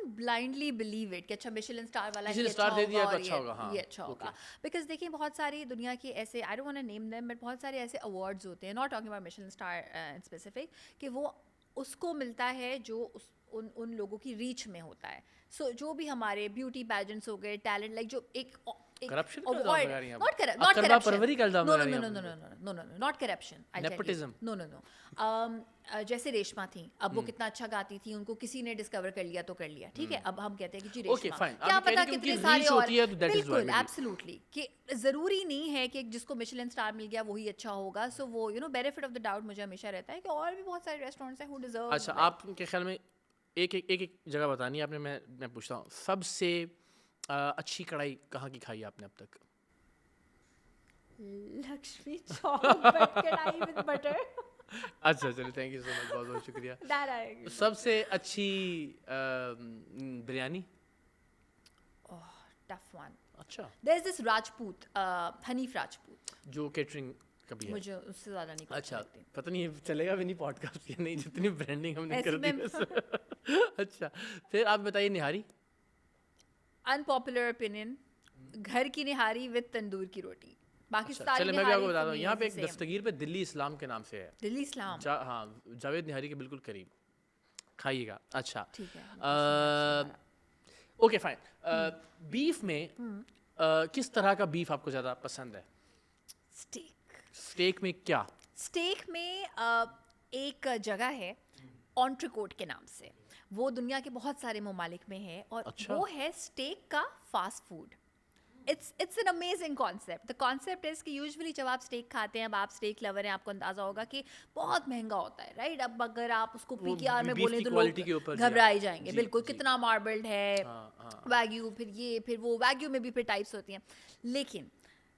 blindly believe it کہ اچھا مشلن اسٹار والا یہ اسٹار دے دیا تو اچھا ہوگا. ہاں یہ اچھا ہوگا, بیکاز دیکھیں بہت ساری دنیا کے ایسے, I don't want to name them, but بہت سارے ایسے ایوارڈز ہوتے ہیں, not talking about Michelin star in specific, کہ وہ اس کو ملتا ہے جو ان لوگوں کی ریچ میں ہوتا ہے. سو جو بھی ہمارے بیوٹی پیجنٹس ہو گئے, ٹیلنٹ, لائک جو ایک کرپشن جیسے ریشما تھیں, اب وہ کتنا اچھا گاتی تھی, ان کو کسی نے ڈسکور کر لیا تو کر لیا, ٹھیک ہے, اب ہم کہتے ہیں کہ جی ریشما, کیا پتا کتنے سارے اور, بالکل ایبسلیوٹلی, کہ ضروری نہیں ہے کہ جس کو مشلن اسٹار مل گیا وہی اچھا ہوگا. سو وہ you know benefit of the doubt مجھے ہمیشہ رہتا ہے کہ اور بھی بہت سارے ریسٹورینٹس ہیں ہو ڈیزرو. اچھا آپ کے خیال میں ایک جگہ بتانی ہے آپ نے, میں پوچھتا ہوں سب سے اچھی کڑھائی کہاں کی کھائی آپ نے اب تک؟ لکشمی چوک کڑھائی ود بٹر. اچھا چلو تھینک یو سو مچ, بہت بہت شکریہ. سب سے اچھی بریانی؟ Tough one. اچھا دیر از دس راجپوت, حنیف راجپوت, جو کیٹرنگ کبھی ہے, مجھے اس سے زیادہ نہیں. اچھا پتہ نہیں چلے گا بھی نہیں پوڈ کاسٹ کے, نہیں جتنی برانڈنگ ہم نے کر دی. اچھا پھر آپ بتائیے نہاری. انپاپولر اوپینین, گھر کی نہاری وتھ تندور کی روٹی. پاکستان چلے میں بھی آپ کو بتاتا ہوں, یہاں پہ ایک دستگیر پہ دلی اسلام کے نام سے ہے, دلی اسلام, ہاں جاوید نہاری کے بالکل قریب, کھائیے گا. اچھا ٹھیک ہے, اوکے فائن. بیف میں کس طرح کا بیف آپ کو زیادہ پسند ہے؟ اسٹیک میں کیا؟ اسٹیک میں ایک جگہ ہے آنٹریکوٹ کے نام سے, وہ دنیا کے بہت سارے ممالک میں ہے, اور وہ ہے اسٹیک کا fast food. It's an amazing concept. The concept is کہ یوزلی جب آپ اسٹیک کھاتے ہیں, اب آپ اسٹیک لور ہیں, آپ کو اندازہ ہوگا کہ بہت مہنگا ہوتا ہے, رائٹ. اب اگر آپ اس کو پی کے آر میں بولیں تو لوگ گھبرائے جائیں گے, بالکل, کتنا ماربلڈ ہے, واگیو, پھر یہ پھر وہ, واگیو میں بھی پھر ٹائپس ہوتی ہیں. لیکن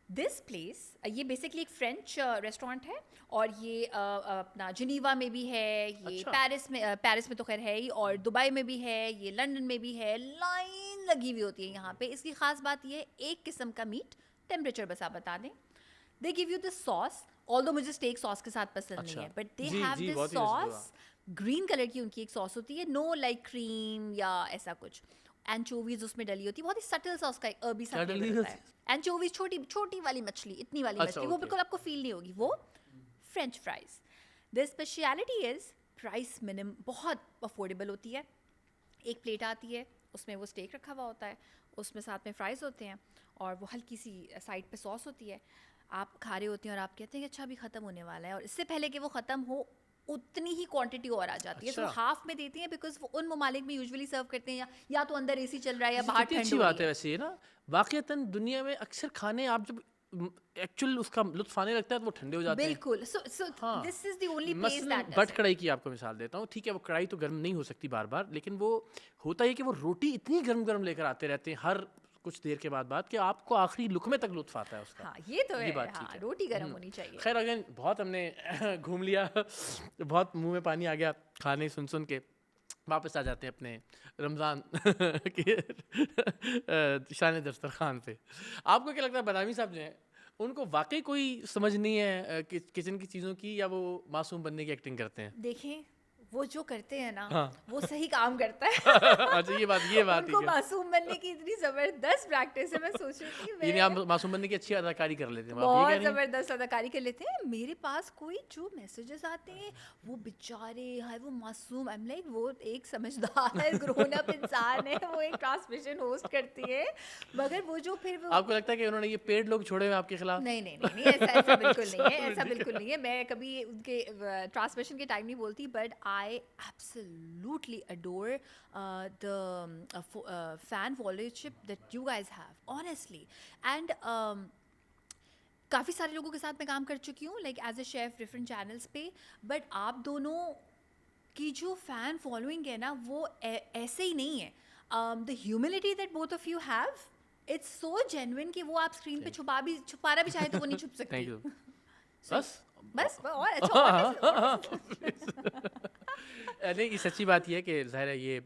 دس پلیس, یہ بیسکلی ایک فرینچ ریسٹورینٹ ہے, اور یہ اپنا جنیوا میں بھی ہے, یہ پیرس میں تو خیر ہے ہی, اور دبئی میں بھی ہے, یہ لنڈن میں بھی ہے. لائن لگی ہوئی ہوتی ہے یہاں پہ. اس کی خاص بات یہ ہے, ایک قسم کا میٹ, ٹیمپریچر بس آپ بتا دیں, دے گیو یو دس ساس, آلدو مجھے اسٹیک ساس کے ساتھ پسند نہیں ہے, بٹ دے ہیو دس ساس, گرین کلر کی ان کی ایک ساس ہوتی ہے, نو لائک کریم یا ایسا کچھ. اینچوویز اس میں ڈلی ہوتی ہے, بہت ہی سٹل سا اس کا اربی سا فلیور ہوتا ہے. اینچوویز چھوٹی والی مچھلی, اتنی والی مچھلی, وہ بالکل آپ کو فیل نہیں ہوگی. وہ فرینچ فرائز, دا اسپیشلٹی از پرائس منیم, بہت افورڈیبل ہوتی ہے. ایک پلیٹ آتی ہے, اس میں وہ اسٹیک رکھا ہوا ہوتا ہے, اس میں ساتھ میں فرائز ہوتے ہیں, اور وہ ہلکی سی سائڈ پہ ساس ہوتی ہے. آپ کھا رہے ہوتے ہیں اور آپ کہتے ہیں کہ اچھا ابھی ختم ہونے والا ہے, اور اس سے پہلے کہ وہ ختم ہو اتنی ہی کوانٹٹی اور آ جاتی ہے. تو ہاف میں دیتی ہیں, بیکاز وہ ان ممالک میں یوزلی سرو کرتے ہیں یا تو اندر اے سی چل رہا ہے یا باہر ٹھنڈ ہو رہی ہے. اچھی بات ہے ویسے نا, واقعتاً دنیا میں اکثر کھانے آپ جب ایکچوئل اس کا لطف آنے لگتا ہے تو وہ ٹھنڈے ہو جاتے ہیں. بالکل. So this is the only place that. But کڑھائی کی آپ کو مثال دیتا ہوں, ٹھیک ہے وہ کڑھائی تو گرم نہیں ہو سکتی بار بار, لیکن وہ ہوتا ہے کہ وہ روٹی اتنی گرم لے کر آتے رہتے ہیں ہر کچھ دیر کے بعد کہ آپ کو آخری لقمے تک لطف آتا ہے اس کا. یہ تو ہے, روٹی گرم ہونی چاہیے. خیر اگین بہت ہم نے گھوم لیا, بہت منہ میں پانی آ گیا کھانے سن کے. واپس آ جاتے ہیں اپنے رمضان کے شان دسترخوان پہ. آپ کو کیا لگتا ہے بادامی صاحب جو ہیں ان کو واقعی کوئی سمجھ نہیں ہے کچن کی چیزوں کی, یا وہ معصوم بننے کی ایکٹنگ کرتے ہیں؟ دیکھیں وہ جو کرتے ہیں نا وہ صحیح کام کرتا ہے. اچھا یہ بات ان کو معصوم بننے کی اتنی زبردست پریکٹس ہے. میں سوچ رہی تھی یعنی آپ معصوم بننے کی اچھی اداکاری کر لیتے ہیں, بہت زبردست اداکاری کر لیتے ہیں. میرے پاس کوئی جو میسیجز آتے ہیں وہ بیچارے ہائے وہ معصوم, آئی ایم لائک وہ ایک سمجھدار ہے, گرون اپ انسان ہے, وہ ایک ٹرانسمیشن ہوسٹ کرتی ہے, مگر وہ جو پھر آپ کو لگتا ہے کہ انہوں نے یہ پیڈ لوگ چھوڑے ہوئے آپ کے خلاف؟ نہیں ایسا بالکل نہیں ہے, ایسا بالکل نہیں ہے. میں کبھی ان کے ٹرانسمیشن کے ٹائم نہیں بولتی, but I absolutely اڈور the fan followership that you guys have, honestly. And کافی سارے لوگوں کے ساتھ میں کام کر چکی ہوں, like as a chef different channels پہ, بٹ آپ دونوں کی جو فین فالوئنگ ہے نا وہ ایسے ہی نہیں ہے. the humility that both of you have, it's so genuine کہ وہ آپ اسکرین پہ چھپانا بھی چاہے تو وہ نہیں چھپ سکتی. بس اور اچھا. نہیں, یہ سچی بات یہ ہے کہ ظاہر ہے یہ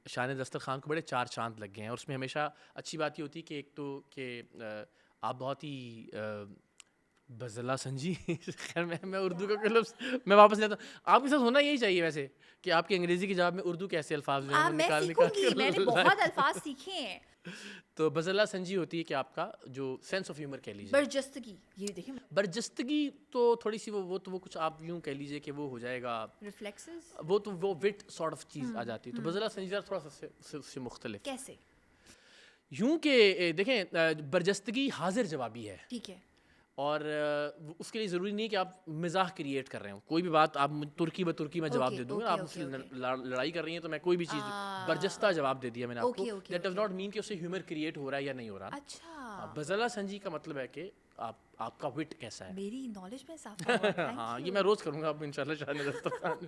شان دسترخوان کو بڑے 4 چاند لگ گئے ہیں, اور اس میں ہمیشہ اچھی بات یہ ہوتی ہے کہ ایک تو کہ آپ بہت ہی بزلہ سنجی, خیر میں اردو کا لفظ میں واپس لیتا ہوں. آپ کے ساتھ ہونا یہی چاہیے ویسے کہ آپ کے انگریزی کے جواب میں اردو کیسے الفاظ جو ہیں میں نے بہت الفاظ سیکھے ہیں. تو بزلہ سنجی ہوتی ہے کہ آپ کا جو سینس آف ہیومر کہہ لیجیے, برجستگی. یہ دیکھیں برجستگی تو تھوڑی سی وہ کچھ آپ یوں کہہ لیجیے کہ وہ ہو جائے گا ریفلیکسز, وہ وٹ سارٹ آف چیز آ جاتی ہے. تو بزلہ سنجی تھوڑا سا اس سے مختلف. کیسے؟ یوں کہ دیکھیں برجستگی حاضر جوابی ہے, ٹھیک ہے, اور اس کے لیے ضروری نہیں کہ آپ مزاح کریٹ کر رہے ہوں. کوئی بھی بات آپ ترکی بترکی میں جواب دے دوں گا, آپ مجھ سے لڑائی کر رہی ہیں تو میں کوئی بھی چیز برجستہ جواب دے دیا میں نے آپ کو. دیٹ ڈز ناٹ مین کہ اس سے ہیومر کریٹ ہو رہا ہے یا نہیں ہو رہا. اچھا, بزلہ سنجی کا مطلب ہے کہ آپ کا وٹ کیسا ہے. میری نالج میں اضافہ. ہاں, یہ میں روز کروں گا اب انشاءاللہ شان دسترخوان.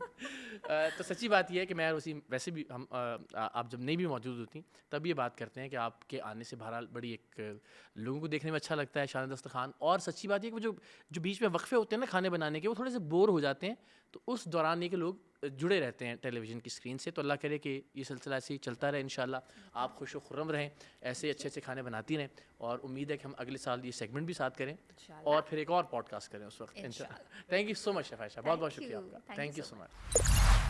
تو سچی بات یہ ہے کہ میں ویسے بھی ہم آپ جب نہیں بھی موجود ہوتی تب یہ بات کرتے ہیں کہ آپ کے آنے سے بہرحال بڑی ایک لوگوں کو دیکھنے میں اچھا لگتا ہے شان دسترخوان. اور سچی بات یہ کہ جو بیچ میں وقفے ہوتے ہیں نا کھانے بنانے کے, وہ تھوڑے سے بور ہو جاتے ہیں, تو اس دوران یہ کہ لوگ جڑے رہتے ہیں ٹیلی ویژن کی اسکرین سے. تو اللہ کرے کہ یہ سلسلہ ایسے ہی چلتا رہے انشاءاللہ. آپ خوش و خرم رہیں, ایسے اچھے کھانے بناتی رہیں, اور امید ہے کہ ہم اگلے سال یہ سیگمنٹ بھی ساتھ کریں اور پھر ایک اور پوڈ کاسٹ کریں اس وقت انشاءاللہ. Thank you so much chef Ayesha, بہت بہت شکریہ آپ کا. Thank you so much.